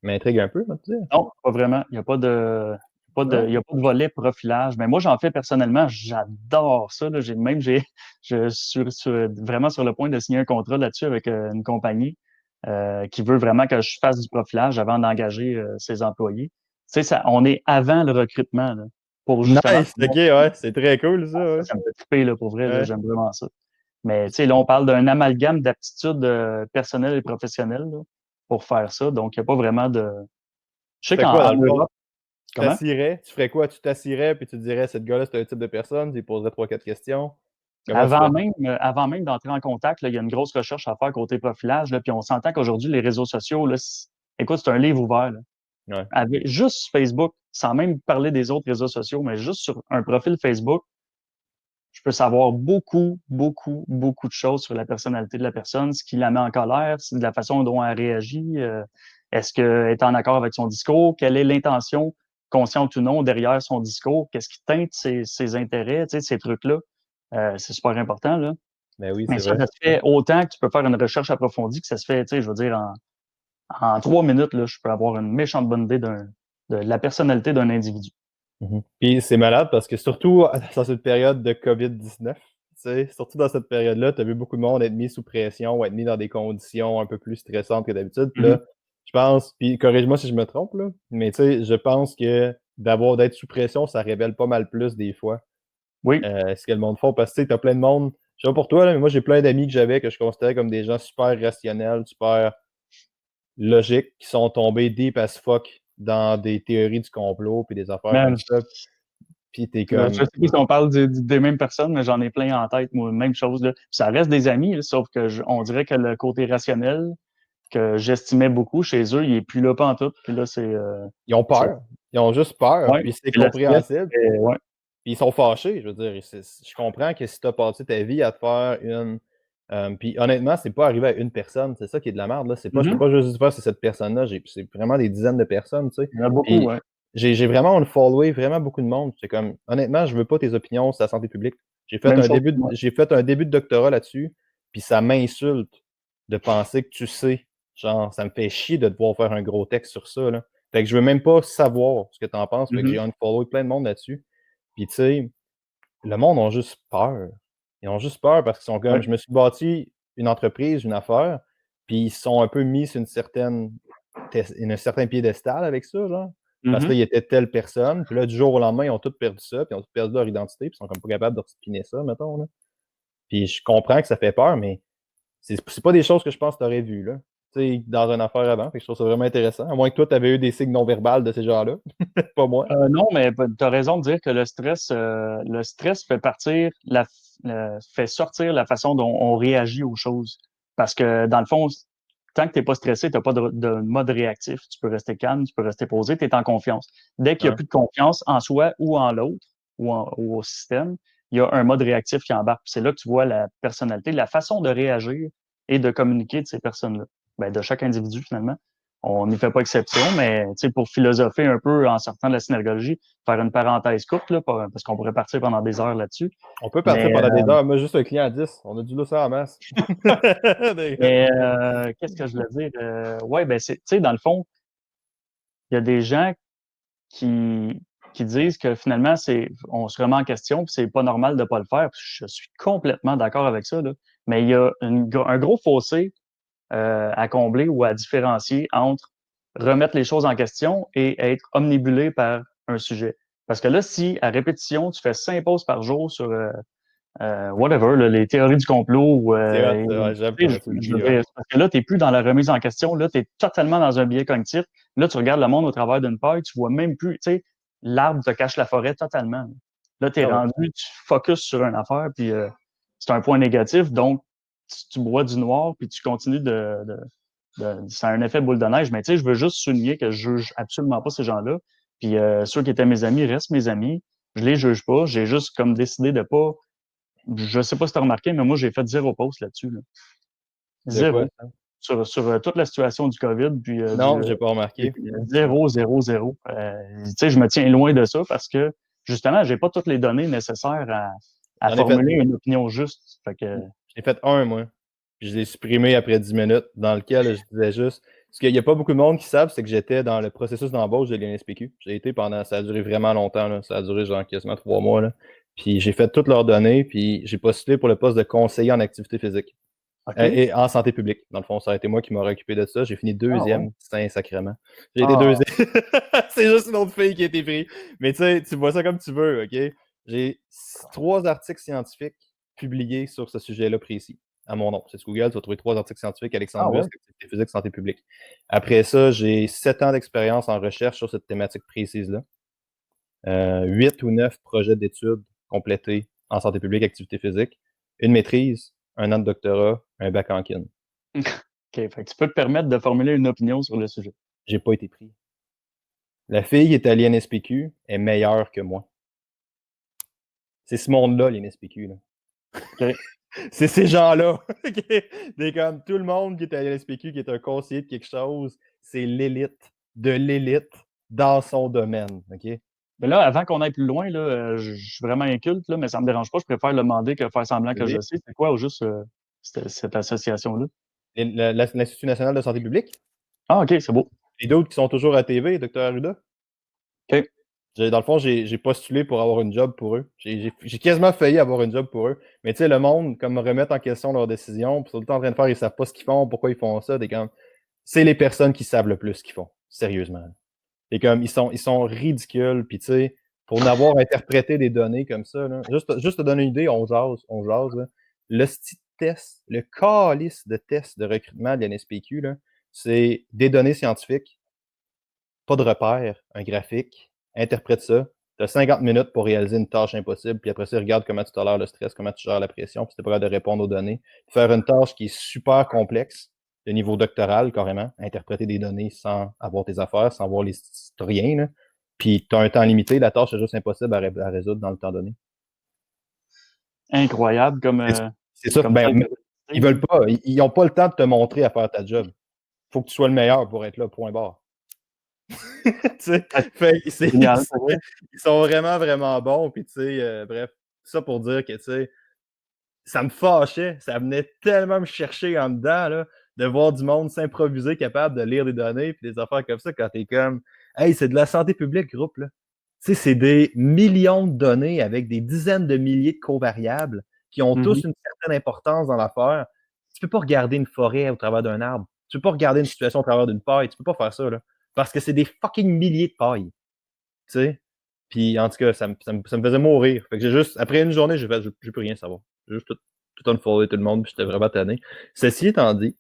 m'intrigue un peu, moi, te dire. Non, pas vraiment. Il n'y a pas de, il Non? y a pas de volet profilage. Mais moi, j'en fais personnellement. J'adore ça, là. Je suis vraiment sur le point de signer un contrat là-dessus avec une compagnie qui veut vraiment que je fasse du profilage avant d'engager ses employés. Tu sais, ça, on est avant le recrutement, là, pour justement Nice! Ok, ouais, c'est très cool, ça, ouais. ça me fait triper, là, pour vrai, là, Ouais. j'aime vraiment ça. Mais tu sais, là, on parle d'un amalgame d'aptitudes personnelles et professionnelles là, pour faire ça. Donc, il n'y a pas vraiment de. Je Tu sais fais qu'en quoi, dans en le fond? Europe, comment? Tu ferais quoi? Tu t'assirais, puis tu te dirais, ce gars-là, c'est un type de personne, tu lui poserais 3-4 questions. Comment tu fais? Avant même d'entrer en contact, là, il y a une grosse recherche à faire côté profilage. Là, puis on s'entend qu'aujourd'hui, les réseaux sociaux, là, écoute, c'est un livre ouvert. Là. Ouais. Juste Facebook, sans même parler des autres réseaux sociaux, mais juste sur un profil Facebook, je peux savoir beaucoup de choses sur la personnalité de la personne, ce qui la met en colère, de la façon dont elle réagit, est-ce qu'elle est en accord avec son discours, quelle est l'intention, consciente ou non, derrière son discours, qu'est-ce qui teinte ses intérêts, tu sais, ces trucs-là. C'est super important, là. Ben oui, Mais c'est ça vrai. se fait autant que tu peux faire une recherche approfondie que ça se fait, tu sais, je veux dire, en 3 minutes, là, je peux avoir une méchante bonne idée de la personnalité d'un individu. Mhm. Puis c'est malade parce que surtout dans cette période de COVID-19, tu sais, surtout dans cette période-là, tu as vu beaucoup de monde être mis sous pression ou être mis dans des conditions un peu plus stressantes que d'habitude. Puis Mhm. là, je pense, puis corrige-moi si je me trompe, là, mais tu sais, je pense que d'être sous pression, ça révèle pas mal plus des fois Oui. ce que le monde fait. Parce que tu sais, t'as plein de monde, je sais pas pour toi, là, mais moi j'ai plein d'amis que j'avais que je considérais comme des gens super rationnels, super logiques, qui sont tombés deep as fuck dans des théories du complot puis des affaires Man, comme ça. Puis t'es je sais comme, pas si on parle des mêmes personnes, mais j'en ai plein en tête, moi, même chose, là. Ça reste des amis, là, sauf que on dirait que le côté rationnel que j'estimais beaucoup chez eux, il est plus là pas en tout. Puis là, ils ont c'est, peur. Ils ont juste peur, ouais, puis c'est c'est le stress. compréhensible. Ouais. Puis ils sont fâchés, je veux dire. Je comprends que si tu as passé ta vie à te faire une. Puis honnêtement, c'est pas arrivé à une personne. C'est ça qui est de la merde, là. C'est pas, je peux Mhm. pas juste dire c'est cette personne-là. C'est vraiment des dizaines de personnes, tu sais. Il y en a beaucoup, Puis ouais. j'ai vraiment unfollowé vraiment beaucoup de monde. C'est comme, honnêtement, je veux pas tes opinions sur la santé publique. Même chose pour moi. J'ai fait un début de doctorat là-dessus, puis ça m'insulte de penser que tu sais. Genre, ça me fait chier de devoir faire un gros texte sur ça, là. Fait que je veux même pas savoir ce que t'en penses. Fait que j'ai Mhm. unfollowé plein de monde là-dessus. Puis tu sais, le monde a juste peur. Ils ont juste peur parce qu'ils sont comme, Ouais. je me suis bâti une entreprise, une affaire, puis ils se sont un peu mis sur un certain piédestal avec ça, genre. Parce que Mhm. là, il était telle personne, puis là, du jour au lendemain, ils ont tous perdu ça, puis ils ont tous perdu leur identité, puis ils sont comme pas capables de spinner ça, mettons, là. Puis je comprends que ça fait peur, mais c'est pas des choses que je pense que tu aurais vues, là. Tu sais, dans une affaire avant. Fait que je trouve ça vraiment intéressant. À moins que toi, tu avais eu des signes non-verbales de ces gens-là. Pas moi. Non, mais tu as raison de dire que le stress fait partir, fait sortir la façon dont on réagit aux choses. Parce que dans le fond, tant que tu n'es pas stressé, tu n'as pas de mode réactif. Tu peux rester calme, tu peux rester posé, tu es en confiance. Dès qu'il n'y a Ouais. plus de confiance en soi ou en l'autre ou au système, il y a un mode réactif qui embarque. C'est là que tu vois la personnalité, la façon de réagir et de communiquer de ces personnes-là. Ben, de chaque individu, finalement. On n'y fait pas exception, mais pour philosopher un peu en sortant de la synergologie, faire une parenthèse courte, là, parce qu'on pourrait partir pendant des heures là-dessus. On peut partir Mais, pendant des heures. Moi, juste un client à 10. On a du loup en masse. qu'est-ce que je voulais dire? Ouais, ben, dans le fond, il y a des gens qui, qui disent que finalement, on se remet en question, puis c'est pas normal de pas le faire. Puis je suis complètement d'accord avec ça, là. Mais il y a un gros fossé à combler ou à différencier entre remettre les choses en question et être omnibulé par un sujet. Parce que là, si à répétition, tu fais 5 pauses par jour sur whatever, là, les théories du complot ou C'est hot, ça. Ouais, j'aime tu sais, comment tu le je veux dis. Ouais. dire, parce que là, tu n'es plus dans la remise en question, là, tu es totalement dans un biais cognitif. Là, tu regardes le monde au travers d'une paille, tu vois même plus, tu sais, l'arbre te cache la forêt totalement. Là, tu es Ah ouais. rendu, tu focuses sur une affaire, puis c'est un point négatif, donc tu bois du noir, puis tu continues c'est un effet boule de neige, mais tu sais, je veux juste souligner que je juge absolument pas ces gens-là. Puis ceux qui étaient mes amis restent mes amis. Je les juge pas. J'ai juste comme décidé de pas. Je sais pas si tu as remarqué, mais moi, j'ai fait 0 post là-dessus. Là. De quoi, 0. ça? Sur toute la situation du COVID, puis Non, j'ai pas remarqué. 0, 0, 0. Tu sais, je me tiens loin de ça parce que, justement, j'ai pas toutes les données nécessaires à J'en ai fait, formuler une opinion juste. Fait que, j'ai fait un, moi. Puis je l'ai supprimé après 10 minutes, dans lequel je disais juste. Parce qu'il n'y a pas beaucoup de monde qui savent, c'est que j'étais dans le processus d'embauche de l'INSPQ. J'ai été pendant. Ça a duré vraiment longtemps, là. Ça a duré genre quasiment 3 mois, là. Puis j'ai fait toutes leurs données, puis j'ai postulé pour le poste de conseiller en activité physique. OK. Et en santé publique. Dans le fond, ça a été moi qui m'aurais occupé de ça. J'ai fini Ah ouais. deuxième, Saint-Sacrement. J'ai été Ah, deuxième. C'est juste une autre fille qui a été prise. Mais tu sais, tu vois ça comme tu veux, OK? J'ai 3 articles scientifiques publiés sur ce sujet-là précis, à mon nom. C'est sur Google, tu vas trouver 3 articles scientifiques, ah Alexandre ouais. Busque, activité physique, santé publique. Après ça, j'ai 7 ans d'expérience en recherche sur cette thématique précise-là. 8 ou 9 projets d'études complétés en santé publique, activité physique, une maîtrise, un an de doctorat, un bac en kin. OK. Fait que tu peux te permettre de formuler une opinion sur le sujet. J'ai pas été pris. La fille qui est à l'INSPQ est meilleure que moi. C'est ce monde-là, l'INSPQ, là. OK. C'est ces gens-là. Des comme tout le monde qui est à l'INSPQ, qui est un conseiller de quelque chose, c'est l'élite de l'élite dans son domaine. OK? Mais là, avant qu'on aille plus loin, là, je suis vraiment inculte, là, mais ça me dérange pas. Je préfère le demander que faire semblant que je Vas-y. sais. C'est quoi, au juste, cette association-là? L'Institut national de santé publique. Ah, OK, c'est beau. Les d'autres qui sont toujours à TV, Dr. Arruda. OK. Dans le fond, j'ai postulé pour avoir une job pour eux. J'ai quasiment failli avoir une job pour eux. Mais tu sais, le monde, comme me remettre en question leurs décisions, puis tout le temps en train de faire, ils savent pas ce qu'ils font, pourquoi ils font ça. C'est les personnes qui savent le plus ce qu'ils font. Sérieusement. Et comme ils sont ridicules. Puis tu sais, pour n'avoir interprété des données comme ça, là, juste te donner une idée, on jase, là. Le petit test, le calice de test de recrutement de l'NSPQ, là, c'est des données scientifiques, pas de repères, un graphique, interprète ça. Tu as 50 minutes pour réaliser une tâche impossible, puis après ça, regarde comment tu tolères le stress, comment tu gères la pression, puis tu es prêt de répondre aux données. Faire une tâche qui est super complexe, de niveau doctoral carrément, interpréter des données sans avoir tes affaires, sans voir les historiens, là. Puis tu as un temps limité, la tâche est juste impossible à résoudre dans le temps donné. Incroyable C'est c'est ça. comme Ben, fait ils veulent pas, ils n'ont pas le temps de te montrer à faire ta job. Faut que tu sois le meilleur pour être là, point barre. Tu sais, fait que génial, pour vrai. ils sont vraiment, vraiment bons. Puis, tu sais, bref, ça pour dire que, tu sais, ça me fâchait. Ça venait tellement me chercher en dedans, là, de voir du monde s'improviser capable de lire des données puis des affaires comme ça quand t'es comme, hey, c'est de la santé publique, groupe, là. Tu sais, c'est des millions de données avec des dizaines de milliers de covariables qui ont Mhm. tous une certaine importance dans l'affaire. Tu peux pas regarder une forêt au travers d'un arbre. Tu peux pas regarder une situation au travers d'une paille. Tu peux pas faire ça, là. Parce que c'est des fucking milliers de pailles. Tu sais? Puis en tout cas, ça me faisait mourir. Fait que j'ai juste, après une journée, j'ai plus rien savoir. J'ai juste tout unfoldé tout le monde, puis j'étais vraiment tanné. Ceci étant dit,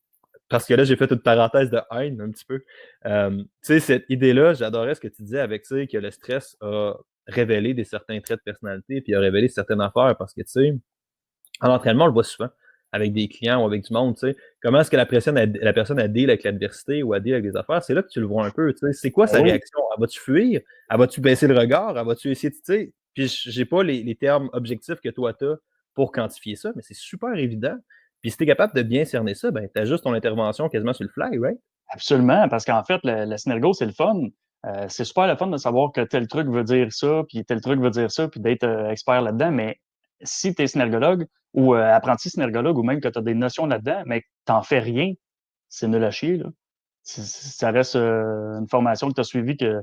parce que là, j'ai fait une parenthèse de haine un petit peu. Tu sais, cette idée-là, j'adorais ce que tu disais avec, tu sais, que le stress a révélé des certains traits de personnalité, puis a révélé certaines affaires, parce que, tu sais, en entraînement, on le voit souvent avec des clients ou avec du monde, tu sais. Comment est-ce que la personne a deal avec l'adversité ou a deal avec des affaires? C'est là que tu le vois un peu, tu sais. C'est quoi Ben sa oui, réaction? Elle va-tu fuir? Elle va-tu baisser le regard? Elle va-tu essayer de, tu sais? Puis j'ai pas les termes objectifs que toi t'as pour quantifier ça, mais c'est super évident. Puis si t'es capable de bien cerner ça, ben t'ajustes ton intervention quasiment sur le fly, right? absolument, parce qu'en fait, le synergo, c'est le fun. C'est super le fun de savoir que tel truc veut dire ça, puis tel truc veut dire ça, puis d'être expert là-dedans. Mais si tu es synergologue ou apprenti synergologue ou même que tu as des notions là-dedans, mais que t'en fais rien, c'est nul à chier, là. Ça reste une formation que tu as suivie que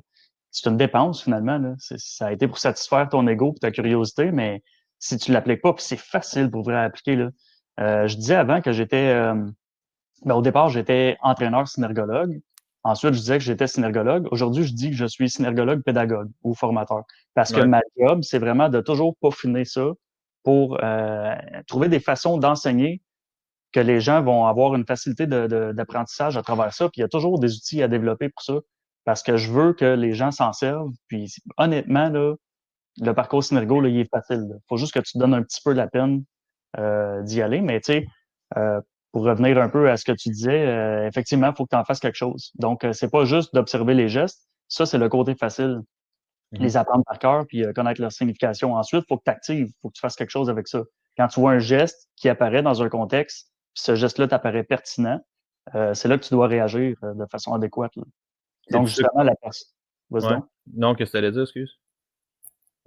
c'est une dépense finalement, là. Ça a été pour satisfaire ton ego et ta curiosité, mais si tu l'appliques pas, puis c'est facile pour vrai à appliquer, là. Je disais avant que au départ, j'étais entraîneur synergologue. Ensuite, je disais que j'étais synergologue. Aujourd'hui, je dis que je suis synergologue pédagogue ou formateur. Parce que Ouais. ma job, c'est vraiment de toujours peaufiner ça pour trouver des façons d'enseigner que les gens vont avoir une facilité d'apprentissage à travers ça. Puis il y a toujours des outils à développer pour ça. Parce que je veux que les gens s'en servent. Puis honnêtement, là, le parcours Synergo, là, il est facile. Il faut juste que tu te donnes un petit peu la peine d'y aller. Mais tu sais, euh, pour revenir un peu à ce que tu disais, effectivement, il faut que tu en fasses quelque chose. Donc, c'est pas juste d'observer les gestes. Ça, c'est le côté facile. les apprendre par cœur, puis connaître leur signification. Ensuite, il faut que tu actives, il faut que tu fasses quelque chose avec ça. Quand tu vois un geste qui apparaît dans un contexte, puis ce geste-là t'apparaît pertinent, c'est là que tu dois réagir de façon adéquate. Là. Donc, C'est ça. justement, la personne. Vas-y Ouais. donc. Non, qu'est-ce que tu allais dire, excuse?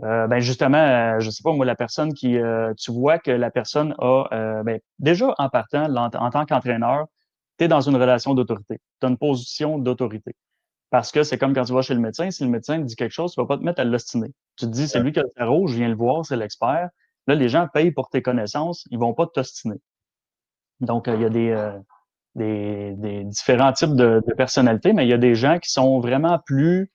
Ben justement, je sais pas moi, la personne qui, tu vois que la personne a, ben, déjà en partant, en tant qu'entraîneur, tu es dans une relation d'autorité. Tu as une position d'autorité. Parce que c'est comme quand tu vas chez le médecin, si le médecin te dit quelque chose, tu vas pas te mettre à l'ostiner. Tu te dis, c'est Ouais. lui qui a le tarot, je viens le voir, c'est l'expert. Là, les gens payent pour tes connaissances, ils vont pas t'ostiner. Donc, il y a des différents types de personnalités, mais il y a des gens qui sont vraiment plus,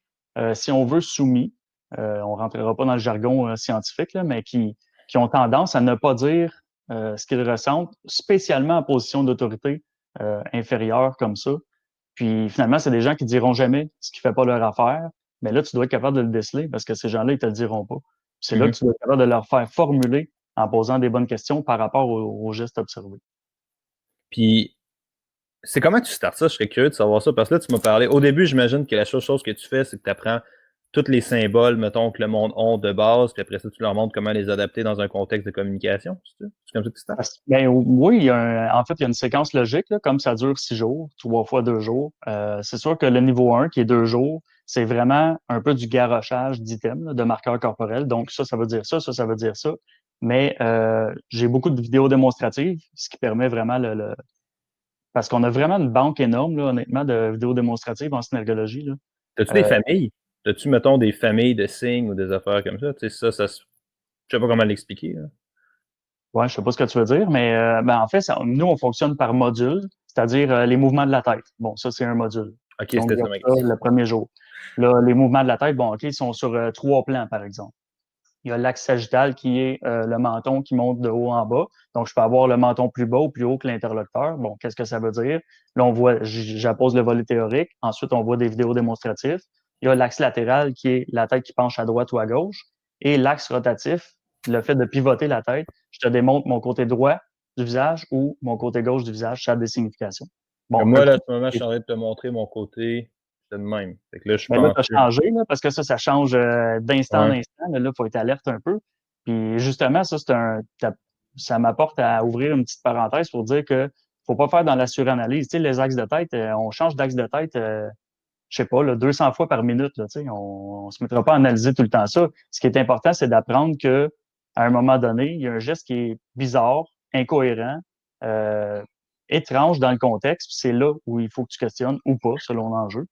si on veut, soumis. On rentrera pas dans le jargon scientifique, là, mais qui ont tendance à ne pas dire ce qu'ils ressentent, spécialement en position d'autorité inférieure comme ça. Puis finalement, c'est des gens qui diront jamais ce qui fait pas leur affaire. Mais là, tu dois être capable de le déceler parce que ces gens-là, ils te le diront pas. C'est là Mhm. que tu dois être capable de leur faire formuler en posant des bonnes questions par rapport aux gestes observés. Puis, c'est comment tu startes ça? Je serais curieux de savoir ça. Parce que là, tu m'as parlé. Au début, j'imagine que la seule chose que tu fais, c'est que tu apprends tous les symboles, mettons, que le monde a de base, puis après ça, tu leur montres comment les adapter dans un contexte de communication. C'est comme ça que tu startes? Ben, oui, en fait, il y a une séquence logique, là, comme ça dure 6 jours, 3 fois 2 jours. C'est sûr que le niveau 1, qui est 2 jours, c'est vraiment un peu du garochage d'items, là, de marqueurs corporels. Donc, ça veut dire ça, ça veut dire ça. Mais j'ai beaucoup de vidéos démonstratives, ce qui permet vraiment parce qu'on a vraiment une banque énorme, là, honnêtement, de vidéos démonstratives en synergologie. Là. T'as-tu des Euh, familles? T'as-tu, mettons, des familles de signes ou des affaires comme ça? Tu sais, je sais pas comment l'expliquer, là. ouais, je sais pas ce que tu veux dire, mais ben, en fait, nous, on fonctionne par module, c'est-à-dire les mouvements de la tête. Bon, ça, c'est un module. Ok, Donc, c'était il y a ça ma ça question. le premier jour. Là, les mouvements de la tête, bon, OK, ils sont sur 3 plans, par exemple. Il y a l'axe sagittal qui est le menton qui monte de haut en bas. Donc, je peux avoir le menton plus bas ou plus haut que l'interlocuteur. Bon, qu'est-ce que ça veut dire? Là, on voit, j'appose le volet théorique. Ensuite, on voit des vidéos démonstratives. Il y a l'axe latéral qui est la tête qui penche à droite ou à gauche. Et l'axe rotatif, le fait de pivoter la tête. Je te démontre mon côté droit du visage ou mon côté gauche du visage. Ça a des significations. Bon, Comme un moi, là, coup, à ce moment, je suis en train de te montrer mon côté, c'est le même. Fait que là, je mais là, pense tu as que. changé, là, parce que ça change d'instant en Ouais. instant. Là, il faut être alerte un peu. Puis justement, ça m'apporte à ouvrir une petite parenthèse pour dire que faut pas faire dans la suranalyse. Tu sais, les axes de tête, on change d'axe de tête, je sais pas, là, 200 fois par minute. Là, tu sais, on se mettra pas à analyser tout le temps ça. Ce qui est important, c'est d'apprendre que à un moment donné, il y a un geste qui est bizarre, incohérent, euh, étrange dans le contexte. Puis c'est là où il faut que tu questionnes ou pas, selon l'enjeu.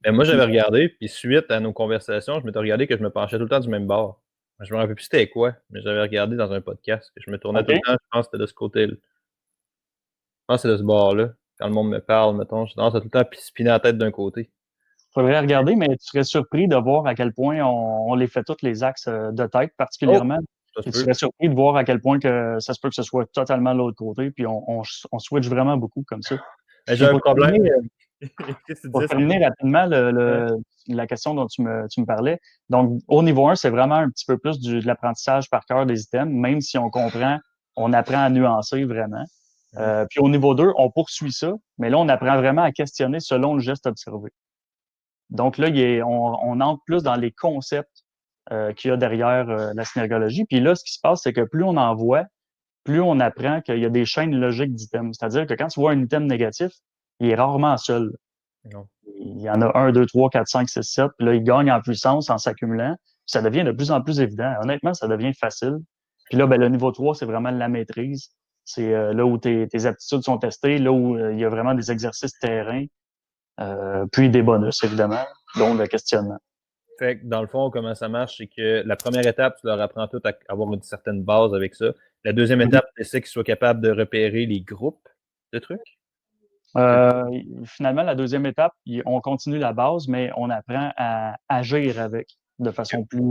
Ben, moi, Puis j'avais regardé, puis suite à nos conversations, je m'étais regardé que je me penchais tout le temps du même bord. Je me rappelle plus c'était quoi, mais j'avais regardé dans un podcast que je me tournais tout le OK. temps, je pense que c'était de ce côté-là. Je pense que c'est de ce bord-là. Quand le monde me parle, mettons, je tendance à tout le temps spinner la tête d'un côté. Faudrait regarder, mais tu serais surpris de voir à quel point on les fait tous les axes de tête Oh! particulièrement. Ça se Et tu peut. serais surpris de voir à quel point que ça se peut que ce soit totalement de l'autre côté, puis on switch vraiment beaucoup comme ça. Ben, j'ai Puis un problème. Qu'est-ce que tu pour disais, terminer excuse? rapidement Ouais. la question dont tu me parlais. Donc, au niveau 1, c'est vraiment un petit peu plus de l'apprentissage par cœur des items, même si on comprend, on apprend à nuancer vraiment. Mhm. Puis au niveau 2, on poursuit ça, mais là, on apprend vraiment à questionner selon le geste observé. Donc là, on entre plus dans les concepts qu'il y a derrière la synergologie. Puis là, ce qui se passe, c'est que plus on en voit, plus on apprend qu'il y a des chaînes logiques d'items. C'est-à-dire que quand tu vois un item négatif, il est rarement seul. Non. Il y en a un, deux, trois, quatre, cinq, six, sept. Puis là, il gagne en puissance en s'accumulant. Puis ça devient de plus en plus évident. Honnêtement, ça devient facile. Puis là, ben, le niveau 3, c'est vraiment la maîtrise. C'est là où tes aptitudes sont testées, là où il y a vraiment des exercices terrain, puis des bonus, évidemment, dont le questionnement. Fait que dans le fond, comment ça marche, c'est que la première étape, tu leur apprends tout à avoir une certaine base avec ça. La deuxième Mhm. étape, c'est ça qu'ils soient capables de repérer les groupes de trucs. C'est- Euh, Finalement, la deuxième étape, on continue la base, mais on apprend à agir avec de façon plus.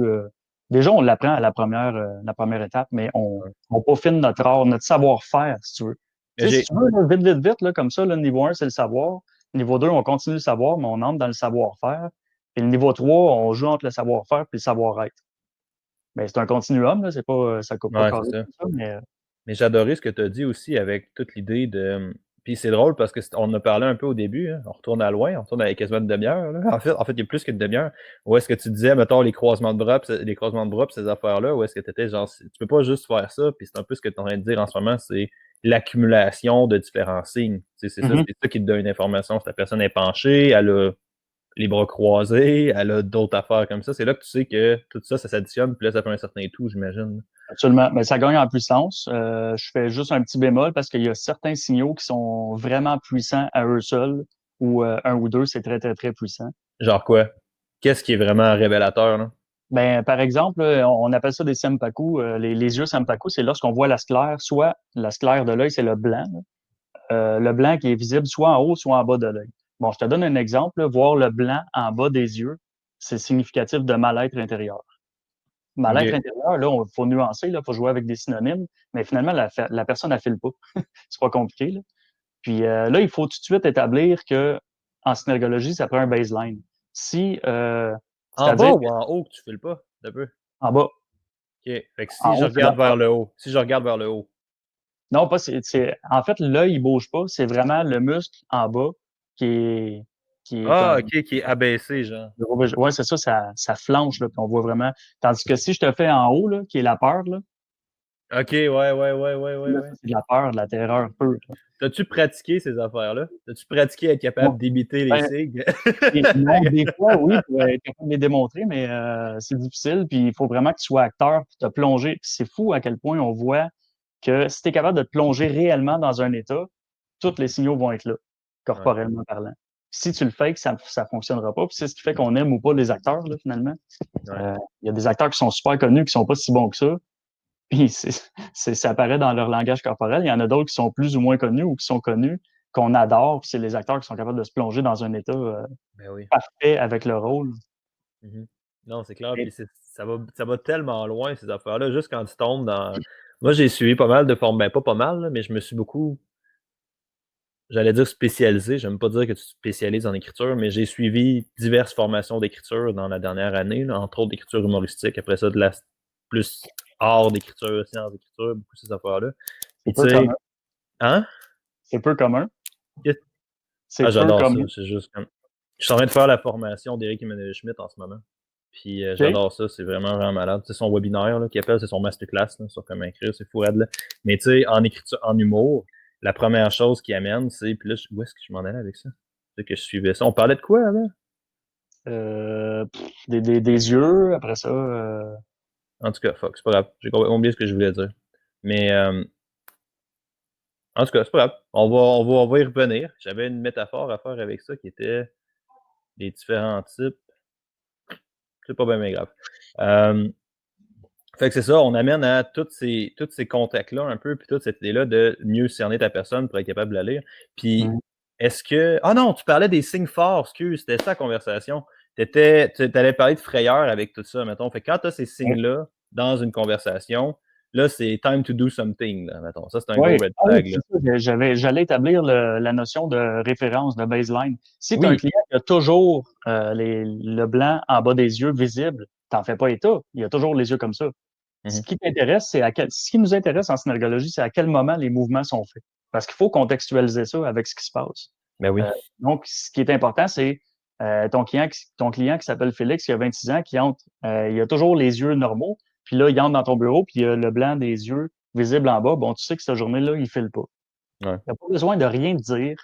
Déjà, on l'apprend à la première étape, mais on peaufine notre art, notre savoir-faire, si tu veux. Mais Tu sais, si j'ai. tu veux, là, vite, vite, vite, là, comme ça, le niveau 1, c'est le savoir. Niveau 2, on continue le savoir, mais on entre dans le savoir-faire. Et le niveau 3, on joue entre le savoir-faire et le savoir-être. Mais c'est un continuum, là, c'est pas, ça coupe pas Ouais, c'est carré ça. comme ça, mais Mais j'ai adoré ce que tu as dit aussi avec toute l'idée de. Puis c'est drôle parce qu'on en a parlé un peu au début, hein. On retourne à loin, on retourne à quasiment une demi-heure. Là. En fait, il y a plus qu'une demi-heure. Où est-ce que tu disais, mettons, les croisements de bras, pis ces affaires-là, où est-ce que tu étais genre, tu peux pas juste faire ça, puis c'est un peu ce que tu es en train de dire en ce moment, c'est l'accumulation de différents signes. Mhm. C'est ça qui te donne une information. Si la personne est penchée, elle a les bras croisés, elle a d'autres affaires comme ça. C'est là que tu sais que tout ça, ça s'additionne, puis là, ça fait un certain tout, j'imagine. Absolument. Mais ça gagne en puissance. Je fais juste un petit bémol parce qu'il y a certains signaux qui sont vraiment puissants à eux seuls, ou un ou deux, c'est très, très, très puissant. Genre quoi? Qu'est-ce qui est vraiment révélateur, là? Ben, par exemple, on appelle ça des sempaku. Les yeux sempaku, c'est lorsqu'on voit la sclère, soit la sclère de l'œil, c'est le blanc, là. Le blanc qui est visible soit en haut, soit en bas de l'œil. Bon, je te donne un exemple, là. Voir le blanc en bas des yeux, c'est significatif de mal-être intérieur. Mal-être OK. intérieur, là, il faut nuancer, il faut jouer avec des synonymes, mais finalement, la personne, elle file pas. C'est pas compliqué, là. Puis là, il faut tout de suite établir que en synergologie, ça prend un baseline. Si, En bas c'est-à-dire ou en haut que tu files pas? Un peu. en bas, OK. Fait que en si je haut, c'est la regarde vers le haut, si je regarde vers le haut. non, pas en fait, l'œil, il bouge pas. C'est vraiment le muscle en bas qui est Ah, comme, OK, qui est abaissé, genre. ouais, c'est ça, ça flanche, là, puis on voit vraiment. Tandis que si je te fais en haut, là, qui est la peur, là, OK, ouais, ouais, ouais, ouais, ouais, là, ouais. ça, c'est de la peur, de la terreur pure, là. T'as-tu pratiqué ces affaires-là? T'as-tu pratiqué être Ouais. capable d'imiter les Ben, signes? non, des fois, oui, pour être capable de les démontrer, mais c'est difficile, puis il faut vraiment que tu sois acteur pour te plonger. Puis c'est fou à quel point on voit que si tu es capable de te plonger réellement dans un état, tous les signaux vont être là, Ouais, corporellement parlant. Si tu le fakes, ça fonctionnera pas. Puis c'est ce qui fait qu'on aime ou pas les acteurs, là, finalement. ouais. Il y a des acteurs qui sont super connus, qui sont pas si bons que ça. Puis ça apparaît dans leur langage corporel. Il y en a d'autres qui sont plus ou moins connus ou qui sont connus, qu'on adore. Puis c'est les acteurs qui sont capables de se plonger dans un état Ben oui. parfait avec le rôle. Mhm. Non, c'est clair. Et Puis ça va tellement loin, ces affaires-là. Juste quand tu tombes dans. Moi, j'ai suivi pas mal de formes. Ben, pas pas mal, là, mais je me suis beaucoup. J'allais dire spécialisé. J'aime pas dire que tu te spécialises en écriture, mais j'ai suivi diverses formations d'écriture dans la dernière année, là, entre autres d'écriture humoristique. Après ça, de la plus art d'écriture, sciences d'écriture, beaucoup ces affaires-là. c'est Puis tu peu commun. sais, hein? C'est peu commun. Ah, C'est peu j'adore ça. commun. C'est juste comme. Je suis en train de faire la formation d'Éric Emmanuel Schmitt en ce moment. Puis OK? j'adore ça, c'est vraiment, vraiment malade. C'est son webinaire là, qu'il appelle, c'est son masterclass là, sur comment écrire, c'est fou raide, là. Mais tu sais, en écriture, en humour, la première chose qu'il amène, c'est. Puis là, où est-ce que je m'en allais avec ça? C'est que je suivais ça. On parlait de quoi là? Des yeux, après ça. En tout cas, fuck, c'est pas grave. J'ai complètement oublié ce que je voulais dire. Mais en tout cas, c'est pas grave. On va y revenir. J'avais une métaphore à faire avec ça qui était les différents types. C'est pas bien, bien grave. Euh, Fait que c'est ça, on amène à tous ces contacts-là un peu, puis toute cette idée-là de mieux cerner ta personne pour être capable de la lire. Puis, Mhm. est-ce que. Ah non, tu parlais des signes forts, excuse, c'était ça la conversation. Tu allais parler de frayeur avec tout ça, mettons. Fait que quand tu as ces signes-là dans une conversation, là, c'est time to do something, là, mettons. Ça, c'est un gros Oui, red ah oui, flag, là. c'est ça. J'allais établir la notion de référence, de baseline. Si tu as un Oui. client qui a toujours le blanc en bas des yeux visible, t'en fais pas état. Il a toujours les yeux comme ça. Ce Mhm. qui t'intéresse, ce qui nous intéresse en synergologie, c'est à quel moment les mouvements sont faits. Parce qu'il faut contextualiser ça avec ce qui se passe. Ben oui. Donc, ce qui est important, c'est ton client qui s'appelle Félix, qui a 26 ans, il a toujours les yeux normaux, puis là, il entre dans ton bureau, puis il a le blanc des yeux visible en bas. Bon, tu sais que cette journée-là, il file pas. Ouais. Tu n'as pas besoin de rien dire.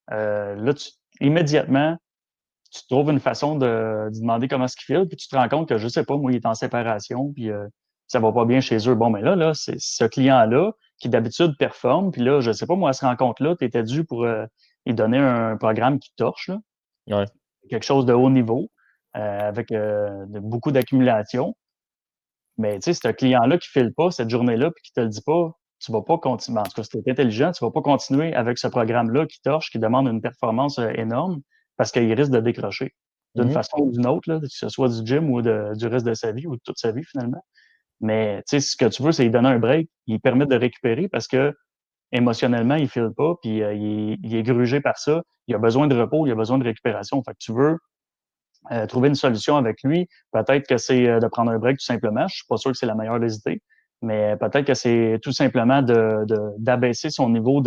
Là, immédiatement, tu trouves une façon de demander comment est-ce qu'il file, puis tu te rends compte que, je sais pas, moi, il est en séparation, puis ça va pas bien chez eux. Bon, mais là, c'est ce client-là qui d'habitude performe, puis là, je sais pas, moi, à ce rencontre-là, tu étais dû pour lui donner un programme qui torche, là, Ouais. quelque chose de haut niveau, avec beaucoup d'accumulation. Mais tu sais, ce client-là qui file pas cette journée-là, puis qui te le dit pas, tu vas pas continuer. En tout cas, si tu es intelligent, tu vas pas continuer avec ce programme-là qui torche, qui demande une performance énorme, parce qu'il risque de décrocher d'une Mhm. façon ou d'une autre, là, que ce soit du gym ou du reste de sa vie ou de toute sa vie finalement. Mais tu sais, ce que tu veux, c'est lui donner un break, il permet de récupérer parce que émotionnellement, il file pas, puis il est grugé par ça. Il a besoin de repos, il a besoin de récupération. Fait que tu veux trouver une solution avec lui. Peut-être que c'est de prendre un break tout simplement. Je suis pas sûr que c'est la meilleure des idées, mais peut-être que c'est tout simplement d'abaisser son niveau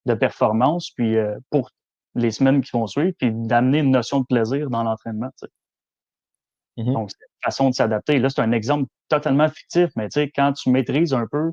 de performance, puis pour les semaines qui vont suivre, puis d'amener une notion de plaisir dans l'entraînement. Tu sais. Mhm. Donc, c'est une façon de s'adapter. Là, c'est un exemple totalement fictif, mais tu sais, quand tu maîtrises un peu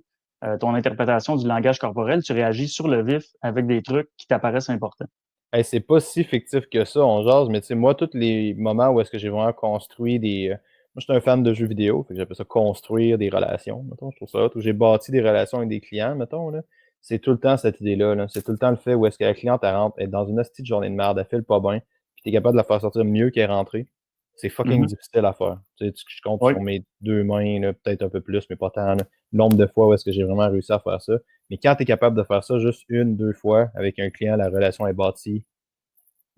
ton interprétation du langage corporel, tu réagis sur le vif avec des trucs qui t'apparaissent importants. Hey, c'est pas si fictif que ça, on jase, mais tu sais, moi, tous les moments où est-ce que j'ai vraiment construit des. Moi, je suis un fan de jeux vidéo, fait que j'appelle ça construire des relations, mettons, je trouve ça hot, où j'ai bâti des relations avec des clients, mettons, là. C'est tout le temps cette idée-là, là. C'est tout le temps le fait où est-ce que la cliente, elle rentre, elle est dans une hostie de journée de merde, elle file pas bien, puis t'es capable de la faire sortir mieux qu'elle est rentrée. C'est fucking Mhm. difficile à faire. Tu sais, je compte Oui. sur mes deux mains, là, peut-être un peu plus, mais pas tant, là, le nombre de fois où est-ce que j'ai vraiment réussi à faire ça. Mais quand tu es capable de faire ça juste une, deux fois avec un client, la relation est bâtie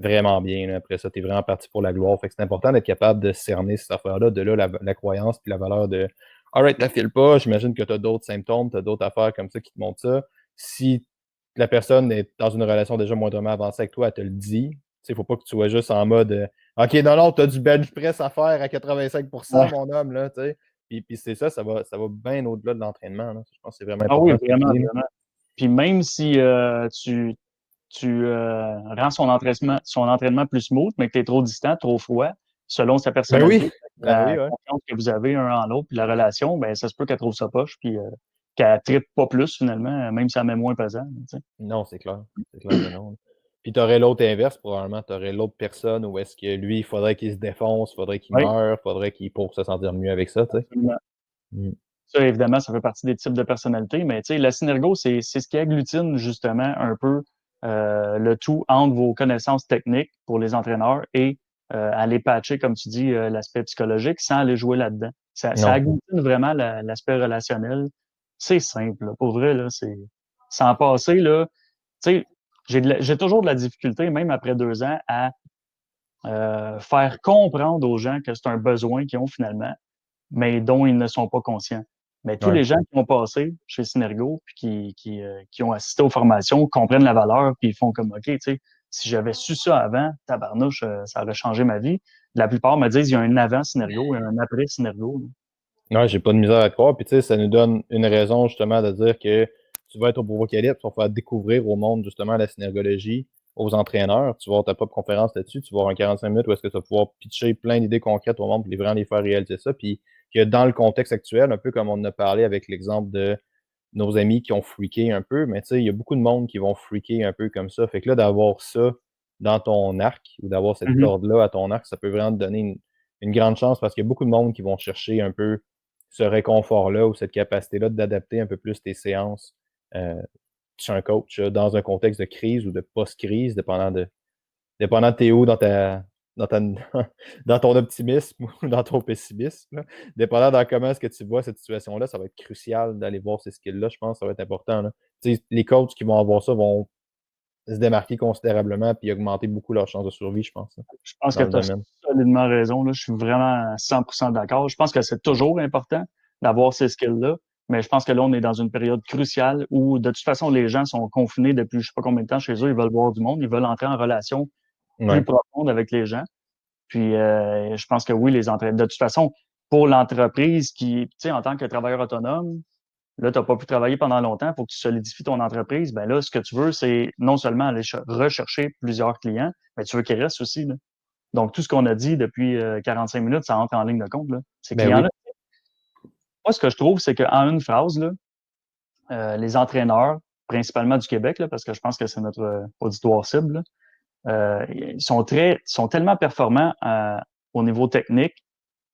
vraiment bien, là. Après ça, tu es vraiment parti pour la gloire. Fait que c'est important d'être capable de cerner cette affaire-là, de là la croyance puis la valeur de Alright, la file pas, j'imagine que tu as d'autres symptômes, tu as d'autres affaires comme ça qui te montrent ça. Si la personne est dans une relation déjà moindrement avancée avec toi, elle te le dit. Il ne faut pas que tu sois juste en mode OK, non, non, tu as du bench press à faire à 85%, Ouais. mon homme, là, tu sais. Puis c'est ça, ça va bien au-delà de l'entraînement, là. Je pense que c'est vraiment Ah oui, important ce que tu vraiment, dis, là. vraiment. Puis même si tu rends son entraînement plus smooth, mais que tu es trop distant, trop froid, selon sa Ben oui, personnalité, ben la oui, ouais. confiance que vous avez un en l'autre, puis la relation, ben ça se peut qu'elle trouve ça poche, puis qu'elle trippe pas plus finalement, même si elle met moins pesant. Tu sais. Non, c'est clair. C'est clair que non. Puis tu aurais l'autre inverse, probablement. Tu aurais l'autre personne où est-ce que lui, il faudrait qu'il se défonce, il faudrait qu'il Oui, meure, il faudrait qu'il pour se sentir mieux avec ça, tu sais. absolument. Mm. Ça, évidemment, ça fait partie des types de personnalités, mais tu sais, la synergo, c'est ce qui agglutine justement un peu le tout entre vos connaissances techniques pour les entraîneurs et aller patcher, comme tu dis, l'aspect psychologique sans aller jouer là-dedans. Ça Non. agglutine vraiment l'aspect relationnel. C'est simple, là. Pour vrai, là, c'est sans passer, là, tu sais, j'ai toujours de la difficulté, même après 2 ans, à faire comprendre aux gens que c'est un besoin qu'ils ont finalement mais dont ils ne sont pas conscients. Mais tous Ouais. les gens qui ont passé chez Synergo puis qui ont assisté aux formations comprennent la valeur puis ils font comme OK, tu sais, si j'avais su ça avant, tabarnouche, ça aurait changé ma vie. La plupart me disent il y a un avant Synergo et un après Synergo. Ouais, j'ai pas de misère à te croire. Puis tu sais, ça nous donne une raison justement de dire que tu vas être au Bourreau Calibre, tu vas faire découvrir au monde justement la synergologie, aux entraîneurs. Tu vas avoir ta propre conférence là-dessus, tu vas avoir un 45 minutes où est-ce que tu vas pouvoir pitcher plein d'idées concrètes au monde pour vraiment les faire réaliser ça. Puis que dans le contexte actuel, un peu comme on en a parlé avec l'exemple de nos amis qui ont freaké un peu, mais tu sais, il y a beaucoup de monde qui vont freaker un peu comme ça. Fait que là, d'avoir ça dans ton arc ou d'avoir cette Mhm. corde-là à ton arc, ça peut vraiment te donner une grande chance parce qu'il y a beaucoup de monde qui vont chercher un peu ce réconfort-là ou cette capacité-là d'adapter un peu plus tes séances euh, chez un coach dans un contexte de crise ou de post-crise, dépendant de t'es où dans ta dans ton optimisme ou dans ton pessimisme. Là. Dépendant dans comment est-ce que tu vois cette situation-là, ça va être crucial d'aller voir ces skills-là. Je pense que ça va être important. Là. Tu sais, les coachs qui vont avoir ça vont se démarquer considérablement et augmenter beaucoup leurs chances de survie, je pense, là, Je pense que dans le tu as domaine. solidement raison. Là. Je suis vraiment à 100% d'accord. Je pense que c'est toujours important d'avoir ces skills-là, mais je pense que là, on est dans une période cruciale où, de toute façon, les gens sont confinés depuis je sais pas combien de temps chez eux. Ils veulent voir du monde, ils veulent entrer en relation plus Ouais. profonde avec les gens. Puis, je pense que oui, les entraîneurs. De toute façon, pour l'entreprise qui, tu sais, en tant que travailleur autonome, là, tu n'as pas pu travailler pendant longtemps, il faut que tu solidifies ton entreprise. Ben là, ce que tu veux, c'est non seulement aller rechercher plusieurs clients, mais tu veux qu'ils restent aussi. Là. Donc, tout ce qu'on a dit depuis 45 minutes, ça entre en ligne de compte. Là. Ces Ben clients-là, oui. moi, ce que je trouve, c'est qu'en une phrase, là, les entraîneurs, principalement du Québec, là, parce que je pense que c'est notre auditoire cible, là, sont tellement performants au niveau technique,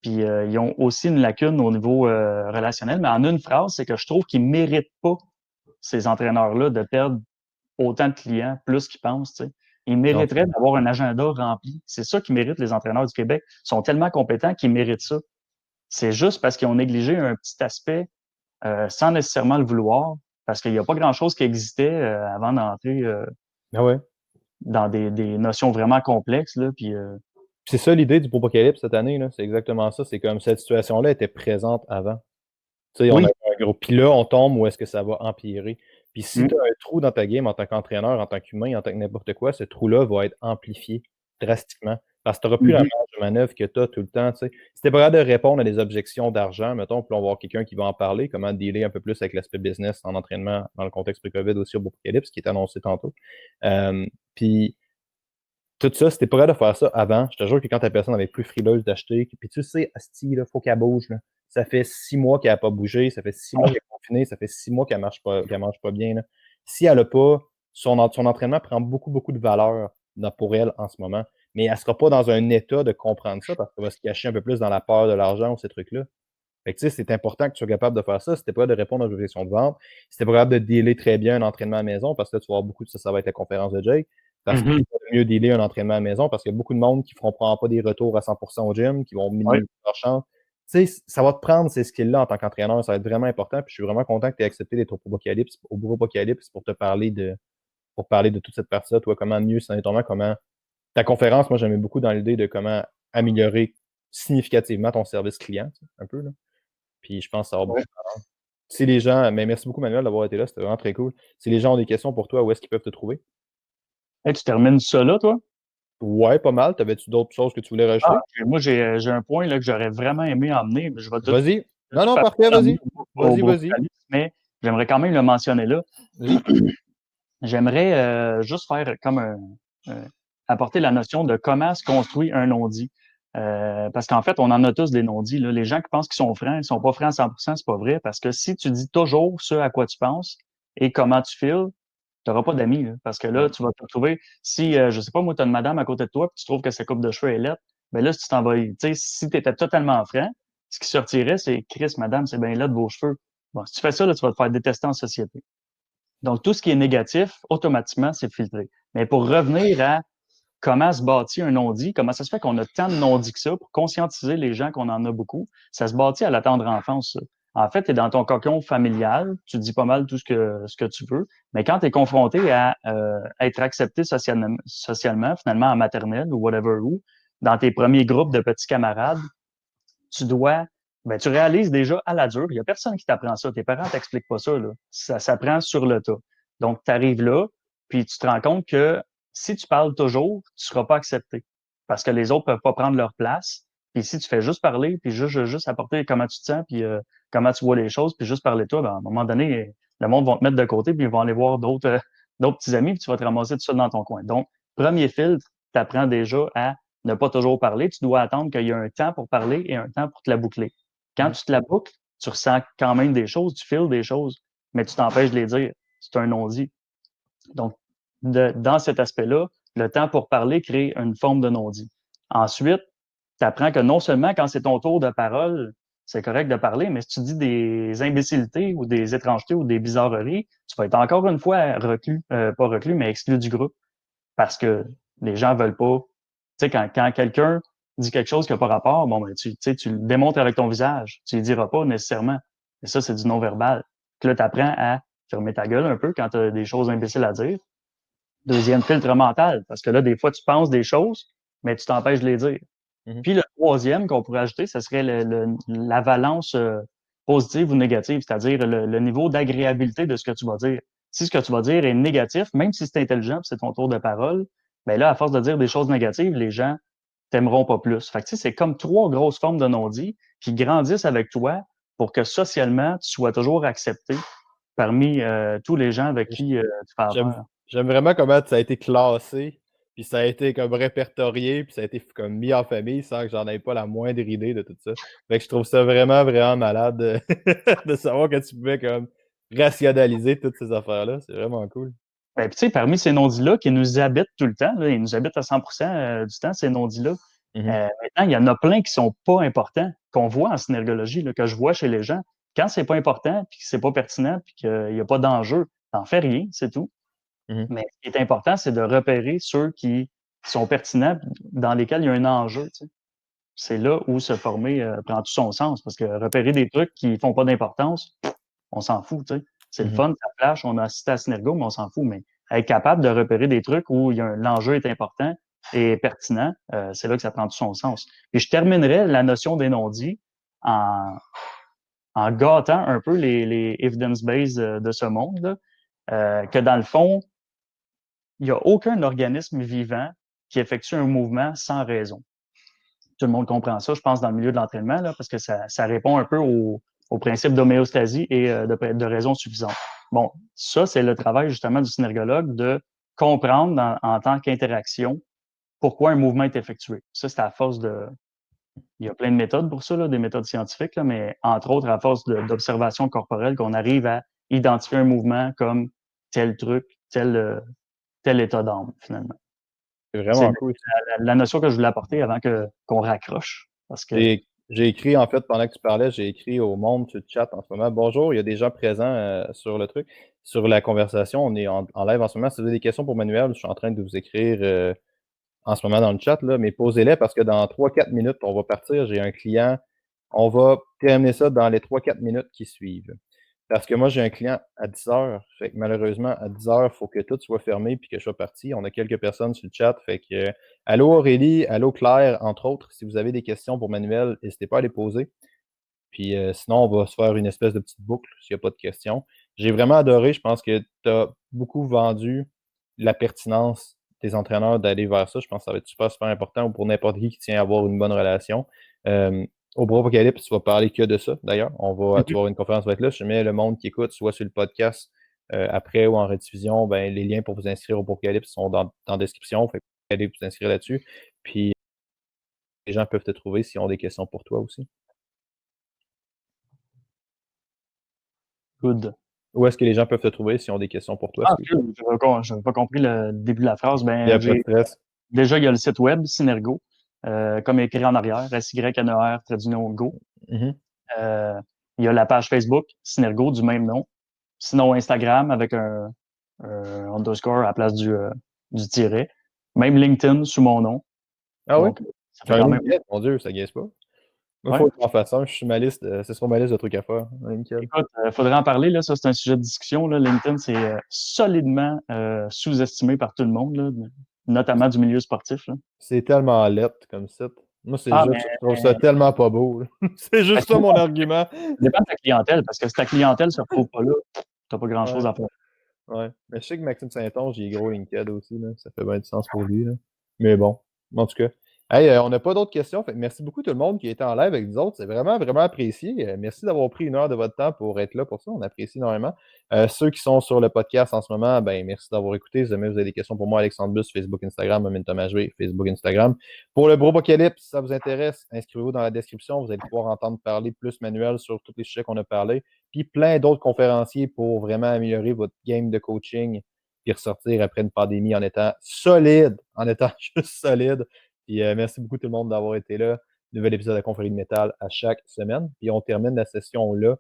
puis ils ont aussi une lacune au niveau relationnel. Mais en une phrase, c'est que je trouve qu'ils méritent pas, ces entraîneurs-là, de perdre autant de clients, plus qu'ils pensent. Tu sais. Ils Non, mériteraient d'avoir un agenda rempli. C'est ça qui méritent les entraîneurs du Québec. Ils sont tellement compétents qu'ils méritent ça. C'est juste parce qu'ils ont négligé un petit aspect sans nécessairement le vouloir, parce qu'il n'y a pas grand-chose qui existait avant d'entrer ah ouais. dans des notions vraiment complexes. Là, puis, C'est ça l'idée du Propocalypse cette année, là. C'est exactement ça. C'est comme cette situation-là était présente avant. Tu sais, on a oui, un gros. Puis là, on tombe où est-ce que ça va empirer. Puis si mm, tu as un trou dans ta game en tant qu'entraîneur, en tant qu'humain, en tant que n'importe quoi, ce trou-là va être amplifié drastiquement. Parce que tu n'auras plus la Mhm. marge de manœuvre que tu as tout le temps. Tu sais. Si tu es capable de répondre à des objections d'argent, mettons, puis on va avoir quelqu'un qui va en parler, comment dealer un peu plus avec l'aspect business en entraînement dans le contexte pré-COVID aussi au Bourg-Calypse, qui est annoncé tantôt. Puis tout ça, c'était pas grave de faire ça avant. Je te jure que quand ta personne avait plus frileuse d'acheter, puis tu sais, Asti, il faut qu'elle bouge. Là. Ça fait 6 mois qu'elle n'a pas bougé, ça fait 6 mois qu'elle est confinée, ça fait 6 mois qu'elle mange pas bien. Là. Si elle a pas, son entraînement prend beaucoup, beaucoup de valeur pour elle en ce moment. Mais elle ne sera pas dans un état de comprendre ça parce qu'elle va se cacher un peu plus dans la peur de l'argent ou ces trucs-là. Fait que, tu sais, c'est important que tu sois capable de faire ça. Si t'es pas capable de répondre aux objections de vente, si t'es pas capable de dealer très bien un entraînement à la maison, parce que là, tu vas avoir beaucoup de ça, ça va être la conférence de Jake, parce que Mhm. tu vas mieux dealer un entraînement à la maison, parce qu'il y a beaucoup de monde qui feront probablement pas des retours à 100% au gym, qui vont Oui. minimiser leur chance. Tu sais, ça va te prendre ces skills-là en tant qu'entraîneur, ça va être vraiment important. Puis je suis vraiment content que tu aies accepté d'être au Bureau Apocalypse pour parler de toute cette partie-là, toi, comment mieux, sanitairement, comment ta conférence, moi, j'aimais beaucoup dans l'idée de comment améliorer significativement ton service client, tu sais, un peu, là. Puis je pense que ça va beaucoup. Ouais. Si les gens, mais merci beaucoup Manuel d'avoir été là, c'était vraiment très cool. Si les gens ont des questions pour toi, où est-ce qu'ils peuvent te trouver? Hey, tu termines ça là, toi? Ouais, pas mal. T'avais-tu d'autres choses que tu voulais Ah, rajouter? moi, j'ai un point là, que j'aurais vraiment aimé emmener, mais je vais tout de Vas-y. Non, suite non, faire parfait, emmener vas-y. au Vas-y, vas-y. Brocalice, mais j'aimerais quand même le mentionner là. Vas-y. J'aimerais juste faire comme apporter la notion de comment se construit un non-dit. Parce qu'en fait, on en a tous des non-dits. Là. Les gens qui pensent qu'ils sont francs, ils sont pas francs à 100%, c'est pas vrai. Parce que si tu dis toujours ce à quoi tu penses et comment tu files, tu n'auras pas d'amis. Là. Parce que là, Non. tu vas te retrouver, si, je sais pas, moi, tu as une madame à côté de toi, puis tu trouves que sa coupe de cheveux est laide, ben là, si tu t'en vas, tu sais, si tu étais totalement franc, ce qui sortirait, c'est Chris, madame, c'est bien laid de vos cheveux. Bon, si tu fais ça, là, tu vas te faire détester en société. Donc, tout ce qui est négatif, automatiquement, c'est filtré. Mais pour revenir à comment se bâtit un non-dit, comment ça se fait qu'on a tant de non-dits que ça pour conscientiser les gens qu'on en a beaucoup, ça se bâtit à la tendre enfance, ça. En fait, tu es dans ton cocon familial, tu dis pas mal tout ce que tu veux, mais quand tu es confronté à être accepté socialement, finalement en maternelle ou whatever où, dans tes premiers groupes de petits camarades, tu dois, ben, tu réalises déjà à la dure, il y a personne qui t'apprend ça. Tes parents t'expliquent pas ça, là. Ça s'apprend sur le tas. Donc, tu arrives là, puis tu te rends compte que si tu parles toujours, tu seras pas accepté. Parce que les autres peuvent pas prendre leur place. Puis si tu fais juste parler, puis juste apporter comment tu te sens, puis comment tu vois les choses, puis juste parler de toi, ben, à un moment donné, le monde va te mettre de côté, puis ils vont aller voir d'autres petits amis, puis tu vas te ramasser tout seul dans ton coin. Donc, premier filtre, tu apprends déjà à ne pas toujours parler. Tu dois attendre qu'il y ait un temps pour parler et un temps pour te la boucler. Quand Mhm. tu te la boucles, tu ressens quand même des choses, tu files des choses, mais tu t'empêches de les dire. C'est un non-dit. Donc, dans cet aspect-là, le temps pour parler crée une forme de non-dit. Ensuite, tu apprends que non seulement quand c'est ton tour de parole, c'est correct de parler, mais si tu dis des imbécilités ou des étrangetés ou des bizarreries, tu vas être encore une fois reclus, pas reclus, mais exclu du groupe parce que les gens veulent pas. Tu sais, quand quelqu'un dit quelque chose qui n'a pas rapport, bon, ben, tu sais, tu le démontres avec ton visage. Tu ne diras pas nécessairement. Et ça, c'est du non-verbal. Puis là, tu apprends à fermer ta gueule un peu quand tu as des choses imbéciles à dire. Deuxième filtre mental, parce que là, des fois, tu penses des choses, mais tu t'empêches de les dire. Mhm. Puis le troisième qu'on pourrait ajouter, ce serait la valence positive ou négative, c'est-à-dire le niveau d'agréabilité de ce que tu vas dire. Si ce que tu vas dire est négatif, même si c'est intelligent, c'est ton tour de parole, ben là, à force de dire des choses négatives, les gens t'aimeront pas plus. Fait que tu sais, c'est comme trois grosses formes de non-dit qui grandissent avec toi pour que socialement, tu sois toujours accepté parmi tous les gens avec qui tu fais J'aime, affaire. j'aime vraiment comment ça a été classé, puis ça a été comme répertorié, puis ça a été comme mis en famille sans que j'en aie pas la moindre idée de tout ça. Fait que je trouve ça vraiment, vraiment malade de, de savoir que tu pouvais comme rationaliser toutes ces affaires-là. C'est vraiment cool. Ben, puis, tu sais, parmi ces non-dits-là qui nous habitent tout le temps, là, ils nous habitent à 100% du temps, ces non-dits-là. Mhm. Maintenant, il y en a plein qui sont pas importants, qu'on voit en synergologie, là, que je vois chez les gens. Quand c'est pas important, puis que c'est pas pertinent, puis qu'il y a pas d'enjeu, t'en fais rien, c'est tout. Mhm. Mais ce qui est important, c'est de repérer ceux qui sont pertinents, dans lesquels il y a un enjeu, tu sais. C'est là où se former prend tout son sens, parce que repérer des trucs qui font pas d'importance, on s'en fout, tu sais. C'est le Mhm. fun, ça flash, on a assisté à Synergo, mais on s'en fout. Mais être capable de repérer des trucs où l'enjeu est important et pertinent, c'est là que ça prend tout son sens. Et je terminerai la notion des non-dits en, en gâtant un peu les evidence-based de ce monde, là, que dans le fond, il n'y a aucun organisme vivant qui effectue un mouvement sans raison. Tout le monde comprend ça, je pense, dans le milieu de l'entraînement, là, parce que ça répond un peu au principe d'homéostasie et de raison suffisante. Bon, ça, c'est le travail justement du synergologue de comprendre en tant qu'interaction pourquoi un mouvement est effectué. Ça, c'est à force de... Il y a plein de méthodes pour ça, là, des méthodes scientifiques, là, mais entre autres, à force d'observation corporelle, qu'on arrive à identifier un mouvement comme tel truc, tel état d'âme, finalement. C'est C'est vraiment cool. la notion que je voulais apporter avant qu'on raccroche. Parce que J'ai écrit, en fait, pendant que tu parlais, j'ai écrit au monde sur le chat en ce moment. Bonjour, il y a des gens présents sur le truc, sur la conversation. On est en live en ce moment. Si vous avez des questions pour Manuel, je suis en train de vous écrire en ce moment dans le chat, là, mais posez-les parce que dans 3-4 minutes, on va partir. J'ai un client. On va terminer ça dans les 3-4 minutes qui suivent. Parce que moi, j'ai un client à 10 heures. Fait que malheureusement, à 10 heures, il faut que tout soit fermé puis que je sois parti. On a quelques personnes sur le chat. Fait que, allô Aurélie, allô Claire, entre autres. Si vous avez des questions pour Manuel, n'hésitez pas à les poser. Puis sinon, on va se faire une espèce de petite boucle s'il n'y a pas de questions. J'ai vraiment adoré. Je pense que tu as beaucoup vendu la pertinence des entraîneurs d'aller vers ça. Je pense que ça va être super, super important pour n'importe qui tient à avoir une bonne relation. Au Bropocalypse, tu vas parler que de ça, d'ailleurs. Tu vas avoir une conférence va être là. Je mets le monde qui écoute, soit sur le podcast après ou en rediffusion, ben, les liens pour vous inscrire au Bropocalypse sont dans la description. Fait que vous allez vous inscrire là-dessus. Puis les gens peuvent te trouver s'ils ont des questions pour toi aussi. good. Où est-ce que les gens peuvent te trouver s'ils ont des questions pour toi? Ah, ok, je n'avais pas compris le début de la phrase. Il n'y a Ben, pas de stress. déjà, il y a le site web, Synergo, comme écrit en arrière, SYNER, trait d'union Go. Mhm. Il y a la page Facebook, Synergo, du même nom. Sinon, Instagram avec un underscore à la place du tiret. Même LinkedIn sous mon nom. Ah oui? Donc, ça Tu fait as un quand même. LinkedIn? Mon Dieu, ça gaze pas. Moi, il Ouais. faut que j'en fasse un. Je suis sur ma liste. C'est sur ma liste de trucs à faire. LinkedIn. Écoute, faudrait en parler, là. Ça, c'est un sujet de discussion, là. LinkedIn, c'est solidement sous-estimé par tout le monde, là, notamment du milieu sportif, là. C'est tellement lettre comme site. Moi, c'est Ah, juste, je trouve ça tellement pas beau, là. C'est ben, juste ça mon argument. ça dépend de ta clientèle, parce que si ta clientèle ne se retrouve pas là, t'as pas grand-chose Ouais, à faire. ouais. Mais je sais que Maxime Saint-Onge, il est gros LinkedIn aussi, là. Ça fait bien du sens pour lui, là. Mais bon, en tout cas. Hey, on n'a pas d'autres questions. Fait que merci beaucoup tout le monde qui était en live avec nous autres. C'est vraiment, vraiment apprécié. Merci d'avoir pris une heure de votre temps pour être là pour ça. On apprécie énormément. Ceux qui sont sur le podcast en ce moment, ben merci d'avoir écouté. Si jamais vous avez des questions pour moi, Alexandre Bus, Facebook, Instagram, Momentum HV, Facebook, Instagram. Pour le Bropocalypse, si ça vous intéresse, inscrivez-vous dans la description. Vous allez pouvoir entendre parler plus Manuel sur tous les sujets qu'on a parlé. Puis plein d'autres conférenciers pour vraiment améliorer votre game de coaching et ressortir après une pandémie en étant solide, en étant juste solide. Puis merci beaucoup tout le monde d'avoir été là. Nouvel épisode de Confrérie de métal à chaque semaine. Puis on termine la session là.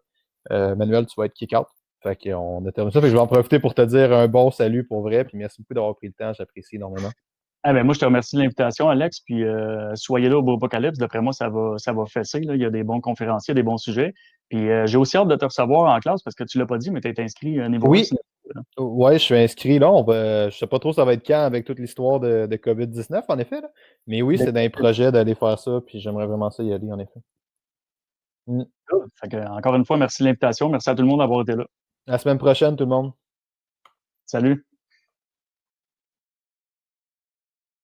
Manuel, tu vas être kick-out. Fait qu'on a terminé ça. Fait que je vais en profiter pour te dire un bon salut pour vrai. Puis merci beaucoup d'avoir pris le temps. J'apprécie énormément. Ah ben moi, je te remercie de l'invitation, Alex. Puis soyez là au Apocalypse. D'après moi, ça va fesser. Là. Il y a des bons conférenciers, des bons sujets. Puis j'ai aussi hâte de te recevoir en classe parce que tu l'as pas dit, mais tu es inscrit niveau 1. Oui, ouais, je suis inscrit là. Je sais pas trop ça va être quand avec toute l'histoire de COVID-19, en effet. Là. Mais oui, c'est dans les projets d'aller faire ça. Puis j'aimerais vraiment ça y aller, en effet. Fait que, encore une fois, merci de l'invitation. Merci à tout le monde d'avoir été là. À la semaine prochaine, tout le monde. Salut.